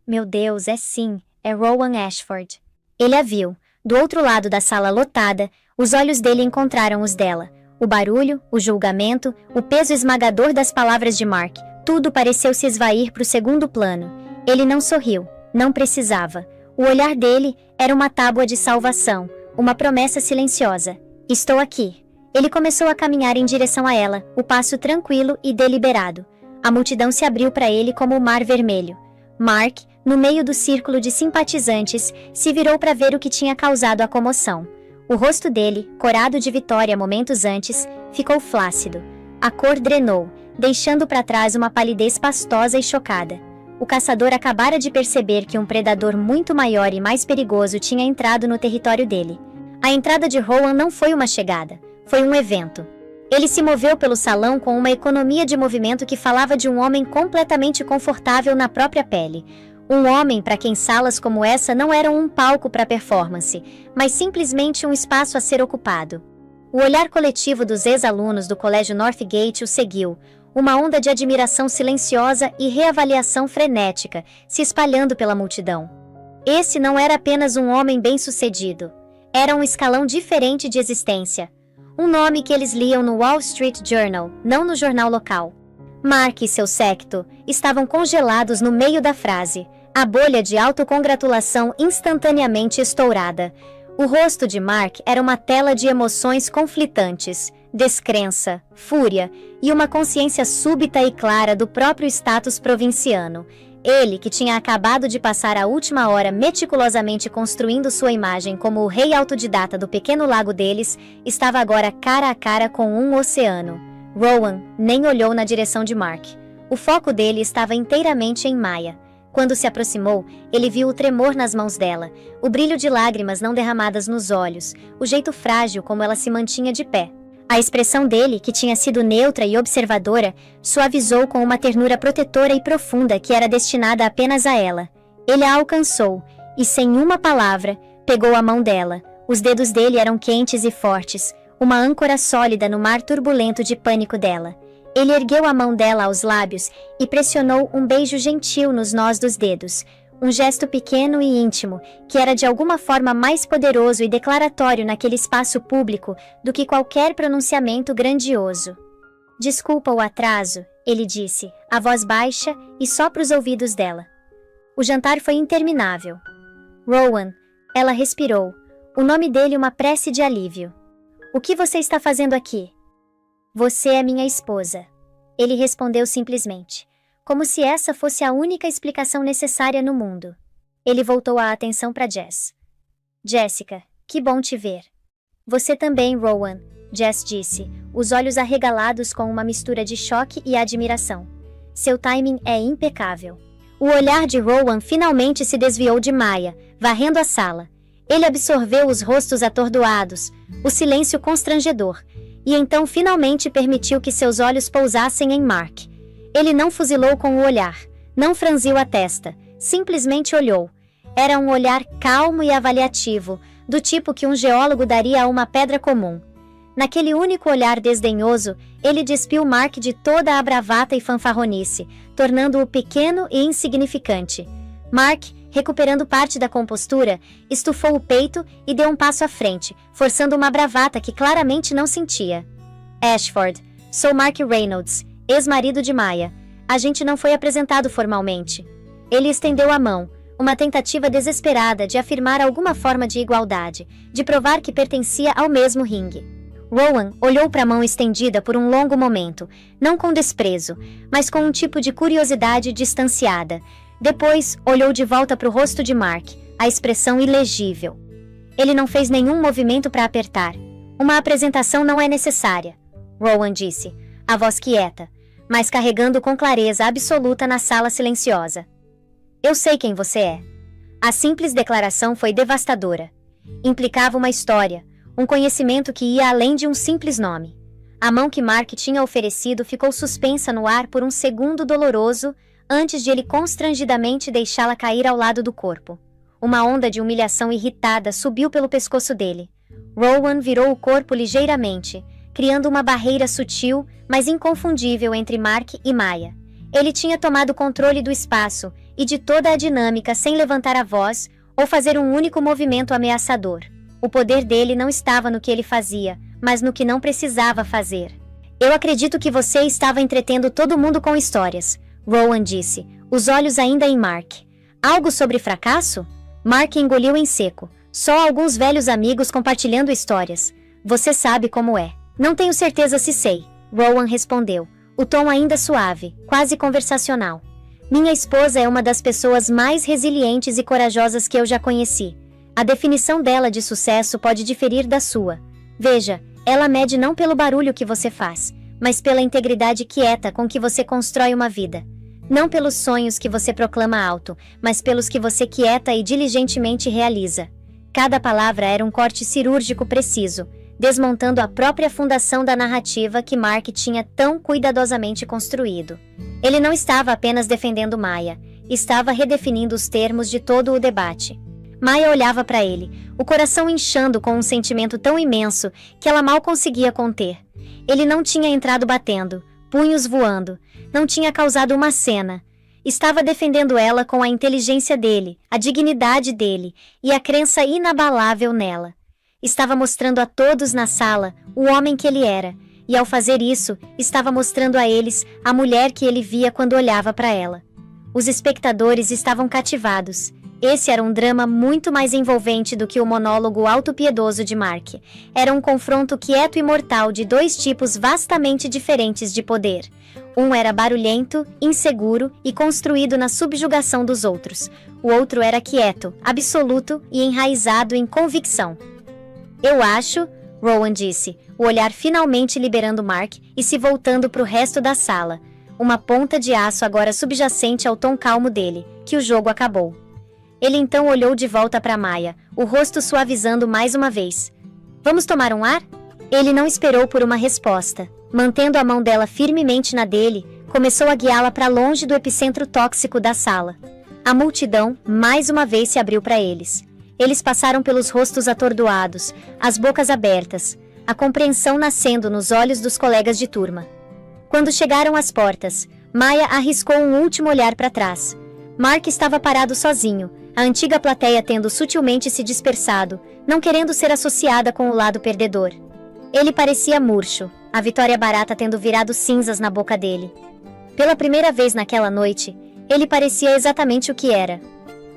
Meu Deus, é sim, é Rowan Ashford. Ele a viu. Do outro lado da sala lotada, os olhos dele encontraram os dela. O barulho, o julgamento, o peso esmagador das palavras de Mark, tudo pareceu se esvair para o segundo plano. Ele não sorriu, não precisava. O olhar dele era uma tábua de salvação, uma promessa silenciosa. Estou aqui. Ele começou a caminhar em direção a ela, o passo tranquilo e deliberado. A multidão se abriu para ele como o mar vermelho. Mark, no meio do círculo de simpatizantes, se virou para ver o que tinha causado a comoção. O rosto dele, corado de vitória momentos antes, ficou flácido. A cor drenou, deixando para trás uma palidez pastosa e chocada. O caçador acabara de perceber que um predador muito maior e mais perigoso tinha entrado no território dele. A entrada de Rowan não foi uma chegada. Foi um evento. Ele se moveu pelo salão com uma economia de movimento que falava de um homem completamente confortável na própria pele. Um homem para quem salas como essa não eram um palco para performance, mas simplesmente um espaço a ser ocupado. O olhar coletivo dos ex-alunos do Colégio Northgate o seguiu, uma onda de admiração silenciosa e reavaliação frenética, se espalhando pela multidão. Esse não era apenas um homem bem-sucedido. Era um escalão diferente de existência. Um nome que eles liam no Wall Street Journal, não no jornal local. Mark e seu séquito estavam congelados no meio da frase, a bolha de autocongratulação instantaneamente estourada. O rosto de Mark era uma tela de emoções conflitantes, descrença, fúria e uma consciência súbita e clara do próprio status provinciano. Ele, que tinha acabado de passar a última hora meticulosamente construindo sua imagem como o rei autodidata do pequeno lago deles, estava agora cara a cara com um oceano. Rowan nem olhou na direção de Mark. O foco dele estava inteiramente em Maya. Quando se aproximou, ele viu o tremor nas mãos dela, o brilho de lágrimas não derramadas nos olhos, o jeito frágil como ela se mantinha de pé. A expressão dele, que tinha sido neutra e observadora, suavizou com uma ternura protetora e profunda que era destinada apenas a ela. Ele a alcançou, e sem uma palavra, pegou a mão dela. Os dedos dele eram quentes e fortes, uma âncora sólida no mar turbulento de pânico dela. Ele ergueu a mão dela aos lábios e pressionou um beijo gentil nos nós dos dedos. Um gesto pequeno e íntimo, que era de alguma forma mais poderoso e declaratório naquele espaço público do que qualquer pronunciamento grandioso. Desculpa o atraso, ele disse, a voz baixa e só para os ouvidos dela. O jantar foi interminável. Rowan, ela respirou, o nome dele uma prece de alívio. O que você está fazendo aqui? Você é minha esposa. Ele respondeu simplesmente, como se essa fosse a única explicação necessária no mundo. Ele voltou a atenção para Jess. Jessica, que bom te ver. Você também, Rowan, Jess disse, os olhos arregalados com uma mistura de choque e admiração. Seu timing é impecável. O olhar de Rowan finalmente se desviou de Maya, varrendo a sala. Ele absorveu os rostos atordoados, o silêncio constrangedor, e então finalmente permitiu que seus olhos pousassem em Mark. Ele não fuzilou com o olhar, não franziu a testa, simplesmente olhou. Era um olhar calmo e avaliativo, do tipo que um geólogo daria a uma pedra comum. Naquele único olhar desdenhoso, ele despiu Mark de toda a bravata e fanfarronice, tornando-o pequeno e insignificante. Mark, recuperando parte da compostura, estufou o peito e deu um passo à frente, forçando uma bravata que claramente não sentia. Ashford, sou Mark Reynolds, ex-marido de Maya. A gente não foi apresentado formalmente. Ele estendeu a mão, uma tentativa desesperada de afirmar alguma forma de igualdade, de provar que pertencia ao mesmo ringue. Rowan olhou para a mão estendida por um longo momento, não com desprezo, mas com um tipo de curiosidade distanciada. Depois, olhou de volta para o rosto de Mark, a expressão ilegível. Ele não fez nenhum movimento para apertar. Uma apresentação não é necessária, Rowan disse, a voz quieta, mas carregando com clareza absoluta na sala silenciosa. Eu sei quem você é. A simples declaração foi devastadora. Implicava uma história, um conhecimento que ia além de um simples nome. A mão que Mark tinha oferecido ficou suspensa no ar por um segundo doloroso, antes de ele constrangidamente deixá-la cair ao lado do corpo. Uma onda de humilhação irritada subiu pelo pescoço dele. Rowan virou o corpo ligeiramente, criando uma barreira sutil, mas inconfundível entre Mark e Maya. Ele tinha tomado controle do espaço e de toda a dinâmica sem levantar a voz ou fazer um único movimento ameaçador. O poder dele não estava no que ele fazia, mas no que não precisava fazer. Eu acredito que você estava entretendo todo mundo com histórias, Rowan disse, os olhos ainda em Mark. Algo sobre fracasso? Mark engoliu em seco. Só alguns velhos amigos compartilhando histórias. Você sabe como é. Não tenho certeza se sei, Rowan respondeu, o tom ainda suave, quase conversacional. Minha esposa é uma das pessoas mais resilientes e corajosas que eu já conheci. A definição dela de sucesso pode diferir da sua. Veja, ela mede não pelo barulho que você faz, mas pela integridade quieta com que você constrói uma vida. Não pelos sonhos que você proclama alto, mas pelos que você quieta e diligentemente realiza. Cada palavra era um corte cirúrgico preciso, desmontando a própria fundação da narrativa que Mark tinha tão cuidadosamente construído. Ele não estava apenas defendendo Maya, estava redefinindo os termos de todo o debate. Maya olhava para ele, o coração inchando com um sentimento tão imenso que ela mal conseguia conter. Ele não tinha entrado batendo, punhos voando, não tinha causado uma cena. Estava defendendo ela com a inteligência dele, a dignidade dele e a crença inabalável nela. Estava mostrando a todos na sala o homem que ele era, e ao fazer isso, estava mostrando a eles a mulher que ele via quando olhava para ela. Os espectadores estavam cativados. Esse era um drama muito mais envolvente do que o monólogo autopiedoso de Mark. Era um confronto quieto e mortal de dois tipos vastamente diferentes de poder. Um era barulhento, inseguro e construído na subjugação dos outros. O outro era quieto, absoluto e enraizado em convicção. Eu acho, Rowan disse, o olhar finalmente liberando Mark e se voltando para o resto da sala. Uma ponta de aço agora subjacente ao tom calmo dele, que o jogo acabou. Ele então olhou de volta para Maya, o rosto suavizando mais uma vez. Vamos tomar um ar? Ele não esperou por uma resposta. Mantendo a mão dela firmemente na dele, começou a guiá-la para longe do epicentro tóxico da sala. A multidão, mais uma vez, se abriu para eles. Eles passaram pelos rostos atordoados, as bocas abertas, a compreensão nascendo nos olhos dos colegas de turma. Quando chegaram às portas, Maya arriscou um último olhar para trás. Mark estava parado sozinho, a antiga plateia tendo sutilmente se dispersado, não querendo ser associada com o lado perdedor. Ele parecia murcho, a vitória barata tendo virado cinzas na boca dele. Pela primeira vez naquela noite, ele parecia exatamente o que era.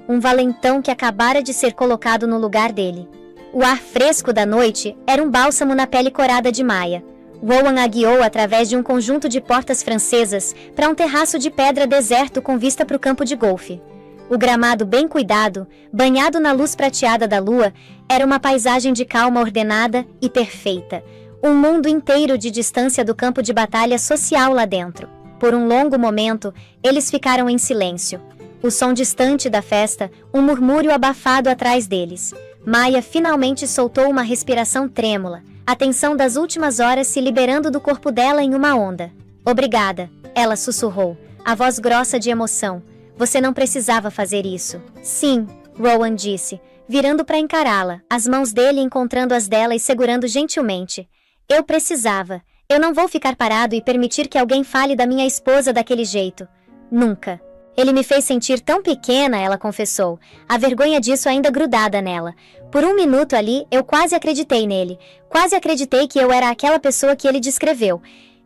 Um valentão que acabara de ser colocado no lugar dele. O ar fresco da noite era um bálsamo na pele corada de Maya. Rowan a guiou através de um conjunto de portas francesas para um terraço de pedra deserto com vista para o campo de golfe. O gramado bem cuidado, banhado na luz prateada da lua, era uma paisagem de calma ordenada e perfeita. Um mundo inteiro de distância do campo de batalha social lá dentro. Por um longo momento, eles ficaram em silêncio. O som distante da festa, um murmúrio abafado atrás deles. Maya finalmente soltou uma respiração trêmula, a tensão das últimas horas se liberando do corpo dela em uma onda. Obrigada, ela sussurrou, a voz grossa de emoção. Você não precisava fazer isso. Sim, Rowan disse, virando para encará-la, as mãos dele encontrando as dela e segurando gentilmente. Eu precisava. Eu não vou ficar parado e permitir que alguém fale da minha esposa daquele jeito. Nunca. Ele me fez sentir tão pequena, ela confessou, a vergonha disso ainda grudada nela. Por um minuto ali, eu quase acreditei nele. Quase acreditei que eu era aquela pessoa que ele descreveu.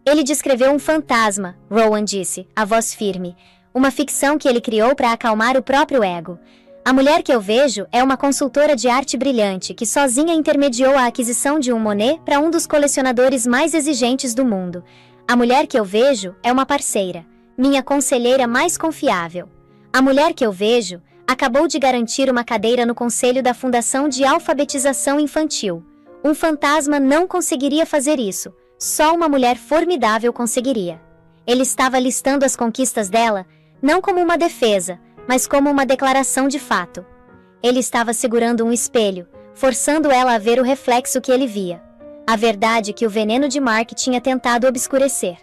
Ele descreveu um fantasma, Rowan disse, a voz firme. Uma ficção que ele criou para acalmar o próprio ego. A mulher que eu vejo é uma consultora de arte brilhante que sozinha intermediou a aquisição de um Monet para um dos colecionadores mais exigentes do mundo. A mulher que eu vejo é uma parceira, minha conselheira mais confiável. A mulher que eu vejo acabou de garantir uma cadeira no conselho da Fundação de Alfabetização Infantil. Um fantasma não conseguiria fazer isso, só uma mulher formidável conseguiria. Ele estava listando as conquistas dela, não como uma defesa, mas como uma declaração de fato. Ele estava segurando um espelho, forçando ela a ver o reflexo que ele via. A verdade que o veneno de Mark tinha tentado obscurecer.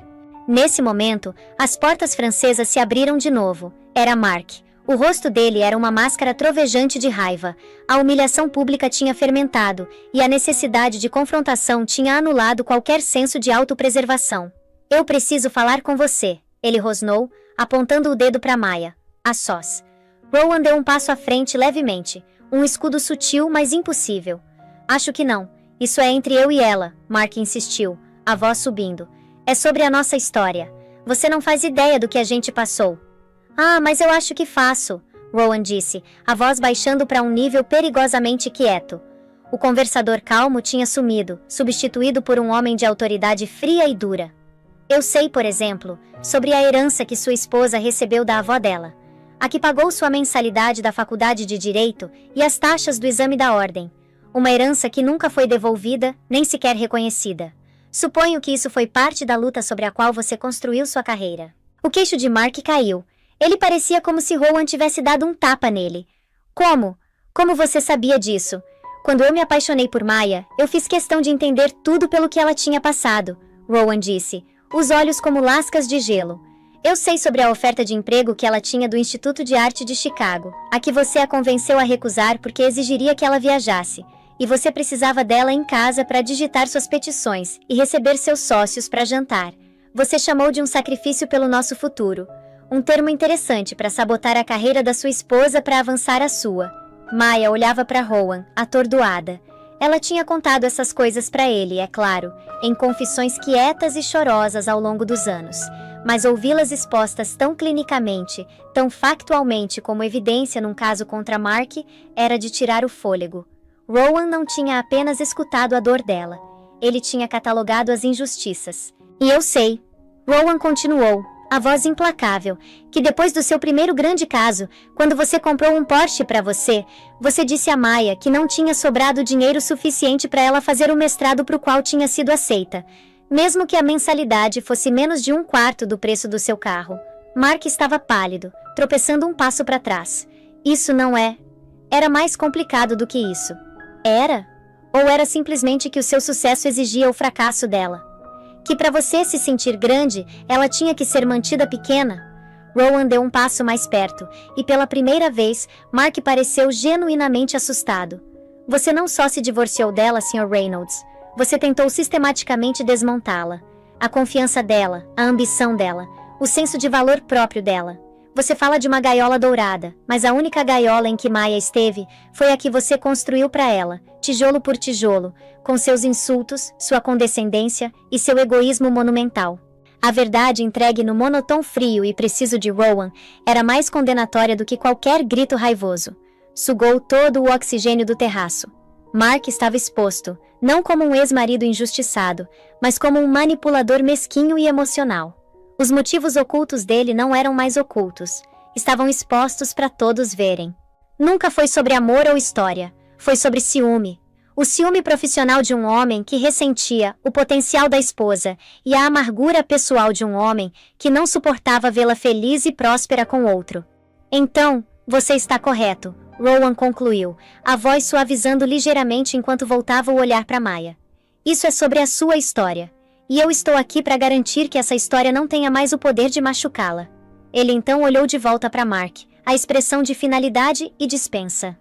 Nesse momento, as portas francesas se abriram de novo. Era Mark. O rosto dele era uma máscara trovejante de raiva. A humilhação pública tinha fermentado, e a necessidade de confrontação tinha anulado qualquer senso de autopreservação. Eu preciso falar com você, ele rosnou, apontando o dedo para Maya. A sós. Rowan deu um passo à frente levemente, um escudo sutil, mas impossível. Acho que não. Isso é entre eu e ela, Mark insistiu, a voz subindo. É sobre a nossa história. Você não faz ideia do que a gente passou. Ah, mas eu acho que faço, Rowan disse, a voz baixando para um nível perigosamente quieto. O conversador calmo tinha sumido, substituído por um homem de autoridade fria e dura. Eu sei, por exemplo, sobre a herança que sua esposa recebeu da avó dela. A que pagou sua mensalidade da faculdade de Direito e as taxas do exame da ordem. Uma herança que nunca foi devolvida, nem sequer reconhecida. Suponho que isso foi parte da luta sobre a qual você construiu sua carreira. O queixo de Mark caiu. Ele parecia como se Rowan tivesse dado um tapa nele. Como? Como você sabia disso? Quando eu me apaixonei por Maya, eu fiz questão de entender tudo pelo que ela tinha passado, Rowan disse, os olhos como lascas de gelo. Eu sei sobre a oferta de emprego que ela tinha do Instituto de Arte de Chicago, a que você a convenceu a recusar porque exigiria que ela viajasse, e você precisava dela em casa para digitar suas petições e receber seus sócios para jantar. Você chamou de um sacrifício pelo nosso futuro, um termo interessante para sabotar a carreira da sua esposa para avançar a sua. Maya olhava para Rowan, atordoada. Ela tinha contado essas coisas para ele, é claro, em confissões quietas e chorosas ao longo dos anos. Mas ouvi-las expostas tão clinicamente, tão factualmente como evidência num caso contra Mark, era de tirar o fôlego. Rowan não tinha apenas escutado a dor dela. Ele tinha catalogado as injustiças. E eu sei, Rowan continuou, a voz implacável, que depois do seu primeiro grande caso, quando você comprou um Porsche para você, você disse a Maya que não tinha sobrado dinheiro suficiente para ela fazer o mestrado para o qual tinha sido aceita. Mesmo que a mensalidade fosse menos de 1/4 do preço do seu carro. Mark estava pálido, tropeçando um passo para trás. Isso não é. Era mais complicado do que isso. Era? Ou era simplesmente que o seu sucesso exigia o fracasso dela? Que para você se sentir grande, ela tinha que ser mantida pequena? Rowan deu um passo mais perto, e pela primeira vez, Mark pareceu genuinamente assustado. Você não só se divorciou dela, Sr. Reynolds. Você tentou sistematicamente desmontá-la. A confiança dela, a ambição dela, o senso de valor próprio dela. Você fala de uma gaiola dourada, mas a única gaiola em que Maya esteve foi a que você construiu para ela, tijolo por tijolo, com seus insultos, sua condescendência e seu egoísmo monumental. A verdade entregue no monotão frio e preciso de Rowan era mais condenatória do que qualquer grito raivoso. Sugou todo o oxigênio do terraço. Mark estava exposto, não como um ex-marido injustiçado, mas como um manipulador mesquinho e emocional. Os motivos ocultos dele não eram mais ocultos, estavam expostos para todos verem. Nunca foi sobre amor ou história, foi sobre ciúme. O ciúme profissional de um homem que ressentia o potencial da esposa e a amargura pessoal de um homem que não suportava vê-la feliz e próspera com outro. Então, você está correto, Rowan concluiu, a voz suavizando ligeiramente enquanto voltava o olhar para Maya. Isso é sobre a sua história. E eu estou aqui para garantir que essa história não tenha mais o poder de machucá-la. Ele então olhou de volta para Mark, a expressão de finalidade e dispensa.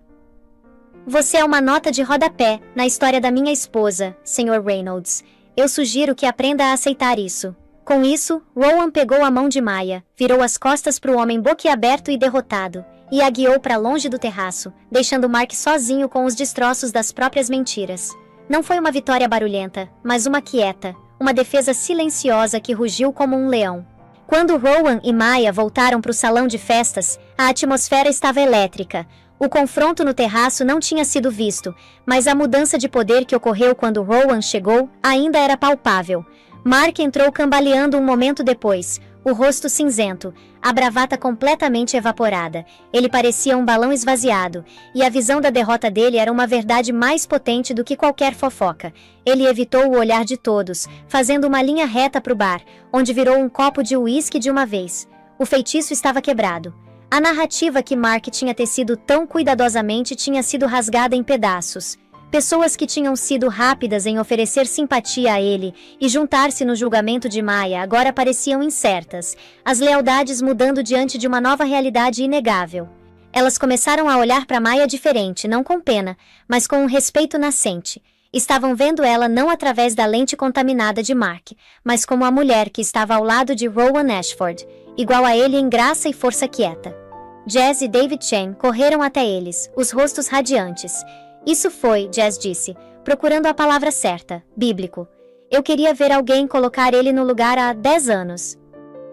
Você é uma nota de rodapé na história da minha esposa, Sr. Reynolds. Eu sugiro que aprenda a aceitar isso. Com isso, Rowan pegou a mão de Maya, virou as costas para o homem boquiaberto e derrotado, e a guiou para longe do terraço, deixando Mark sozinho com os destroços das próprias mentiras. Não foi uma vitória barulhenta, mas uma quieta, uma defesa silenciosa que rugiu como um leão. Quando Rowan e Maya voltaram para o salão de festas, a atmosfera estava elétrica. O confronto no terraço não tinha sido visto, mas a mudança de poder que ocorreu quando Rowan chegou ainda era palpável. Mark entrou cambaleando um momento depois, o rosto cinzento, a bravata completamente evaporada. Ele parecia um balão esvaziado, e a visão da derrota dele era uma verdade mais potente do que qualquer fofoca. Ele evitou o olhar de todos, fazendo uma linha reta para o bar, onde virou um copo de uísque de uma vez. O feitiço estava quebrado. A narrativa que Mark tinha tecido tão cuidadosamente tinha sido rasgada em pedaços. Pessoas que tinham sido rápidas em oferecer simpatia a ele e juntar-se no julgamento de Maya agora pareciam incertas, as lealdades mudando diante de uma nova realidade inegável. Elas começaram a olhar para Maya diferente, não com pena, mas com um respeito nascente. Estavam vendo ela não através da lente contaminada de Mark, mas como a mulher que estava ao lado de Rowan Ashford, igual a ele em graça e força quieta. Jazz e David Chen correram até eles, os rostos radiantes. Isso foi, Jazz disse, procurando a palavra certa, bíblico. Eu queria ver alguém colocar ele no lugar há 10 anos.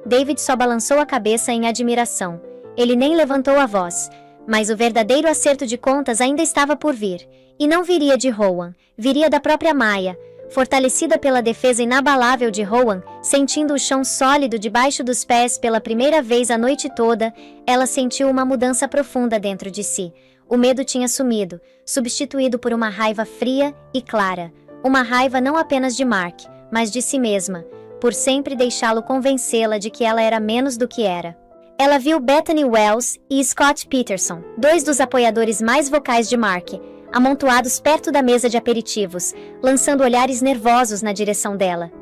David só balançou a cabeça em admiração. Ele nem levantou a voz. Mas o verdadeiro acerto de contas ainda estava por vir. E não viria de Rowan, viria da própria Maya. Fortalecida pela defesa inabalável de Rowan, sentindo o chão sólido debaixo dos pés pela primeira vez a noite toda, ela sentiu uma mudança profunda dentro de si. O medo tinha sumido, substituído por uma raiva fria e clara. Uma raiva não apenas de Mark, mas de si mesma, por sempre deixá-lo convencê-la de que ela era menos do que era. Ela viu Bethany Wells e Scott Peterson, dois dos apoiadores mais vocais de Mark, amontoados perto da mesa de aperitivos, lançando olhares nervosos na direção dela.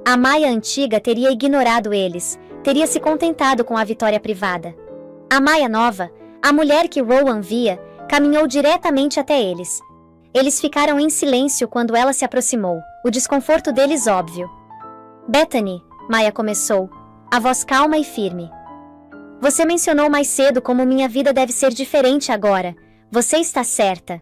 A Maya antiga teria ignorado eles, teria se contentado com a vitória privada. A Maya nova, a mulher que Rowan via, caminhou diretamente até eles. Eles ficaram em silêncio quando ela se aproximou, o desconforto deles óbvio. Bethany, Maya começou, a voz calma e firme. Você mencionou mais cedo como minha vida deve ser diferente agora. Você está certa.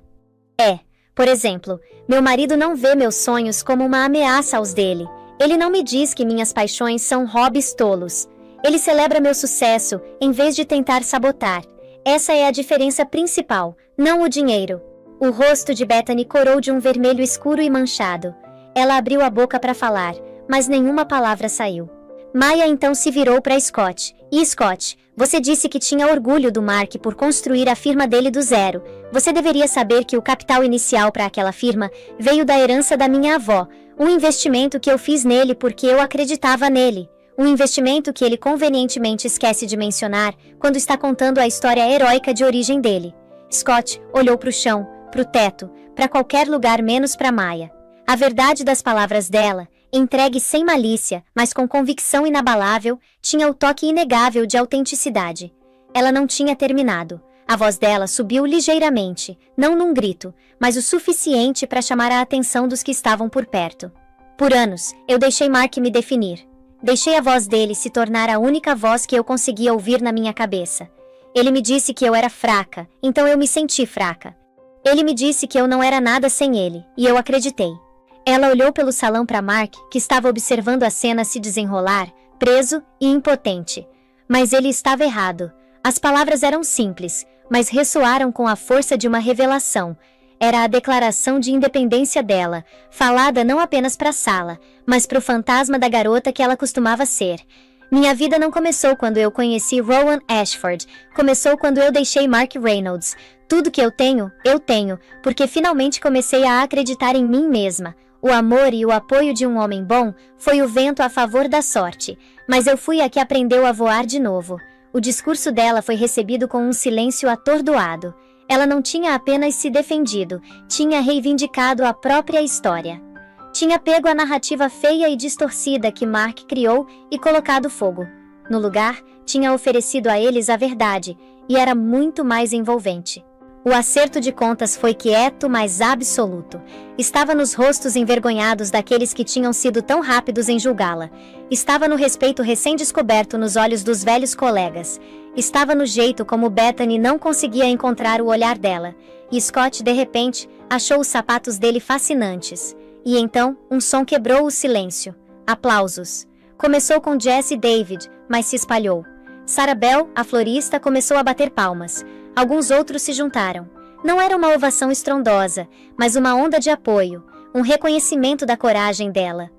Por exemplo, meu marido não vê meus sonhos como uma ameaça aos dele. Ele não me diz que minhas paixões são hobbies tolos. Ele celebra meu sucesso, em vez de tentar sabotar. Essa é a diferença principal, não o dinheiro. O rosto de Bethany corou de um vermelho escuro e manchado. Ela abriu a boca para falar, mas nenhuma palavra saiu. Maya então se virou para Scott. E Scott, você disse que tinha orgulho do Mark por construir a firma dele do zero. Você deveria saber que o capital inicial para aquela firma veio da herança da minha avó, um investimento que eu fiz nele porque eu acreditava nele. Um investimento que ele convenientemente esquece de mencionar quando está contando a história heróica de origem dele. Scott olhou para o chão, para o teto, para qualquer lugar menos para Maya. A verdade das palavras dela, entregue sem malícia, mas com convicção inabalável, tinha o toque inegável de autenticidade. Ela não tinha terminado. A voz dela subiu ligeiramente, não num grito, mas o suficiente para chamar a atenção dos que estavam por perto. Por anos, eu deixei Mark me definir. Deixei a voz dele se tornar a única voz que eu conseguia ouvir na minha cabeça. Ele me disse que eu era fraca, então eu me senti fraca. Ele me disse que eu não era nada sem ele, e eu acreditei. Ela olhou pelo salão para Mark, que estava observando a cena se desenrolar, preso e impotente. Mas ele estava errado. As palavras eram simples, mas ressoaram com a força de uma revelação. Era a declaração de independência dela, falada não apenas para a sala, mas para o fantasma da garota que ela costumava ser. Minha vida não começou quando eu conheci Rowan Ashford, começou quando eu deixei Mark Reynolds. Tudo que eu tenho, porque finalmente comecei a acreditar em mim mesma. O amor e o apoio de um homem bom foi o vento a favor da sorte, mas eu fui a que aprendeu a voar de novo. O discurso dela foi recebido com um silêncio atordoado. Ela não tinha apenas se defendido, tinha reivindicado a própria história. Tinha pego a narrativa feia e distorcida que Mark criou e colocado fogo. No lugar, tinha oferecido a eles a verdade, e era muito mais envolvente. O acerto de contas foi quieto, mas absoluto. Estava nos rostos envergonhados daqueles que tinham sido tão rápidos em julgá-la. Estava no respeito recém-descoberto nos olhos dos velhos colegas. Estava no jeito como Bethany não conseguia encontrar o olhar dela. E Scott, de repente, achou os sapatos dele fascinantes. E então, um som quebrou o silêncio. Aplausos. Começou com Jess e David, mas se espalhou. Sarah Bell, a florista, começou a bater palmas. Alguns outros se juntaram. Não era uma ovação estrondosa, mas uma onda de apoio, um reconhecimento da coragem dela.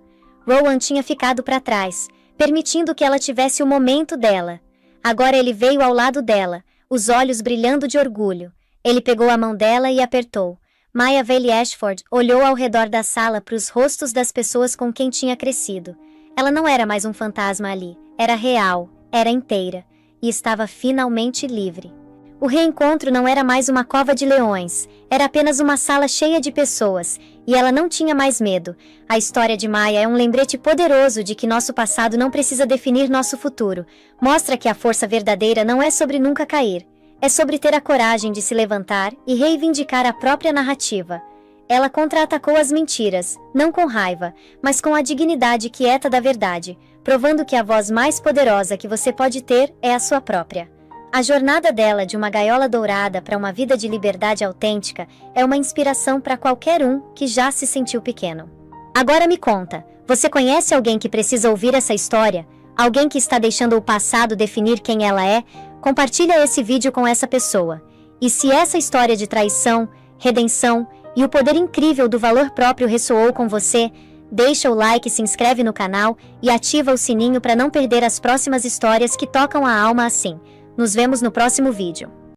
Rowan tinha ficado para trás, permitindo que ela tivesse o momento dela. Agora ele veio ao lado dela, os olhos brilhando de orgulho. Ele pegou a mão dela e apertou. Maya Vale Ashford olhou ao redor da sala para os rostos das pessoas com quem tinha crescido. Ela não era mais um fantasma ali, era real, era inteira, e estava finalmente livre. O reencontro não era mais uma cova de leões, era apenas uma sala cheia de pessoas, e ela não tinha mais medo. A história de Maya é um lembrete poderoso de que nosso passado não precisa definir nosso futuro. Mostra que a força verdadeira não é sobre nunca cair, é sobre ter a coragem de se levantar e reivindicar a própria narrativa. Ela contra-atacou as mentiras, não com raiva, mas com a dignidade quieta da verdade, provando que a voz mais poderosa que você pode ter é a sua própria. A jornada dela de uma gaiola dourada para uma vida de liberdade autêntica é uma inspiração para qualquer um que já se sentiu pequeno. Agora me conta, você conhece alguém que precisa ouvir essa história? Alguém que está deixando o passado definir quem ela é? Compartilha esse vídeo com essa pessoa. E se essa história de traição, redenção e o poder incrível do valor próprio ressoou com você, deixa o like, se inscreve no canal e ativa o sininho para não perder as próximas histórias que tocam a alma assim. Nos vemos no próximo vídeo.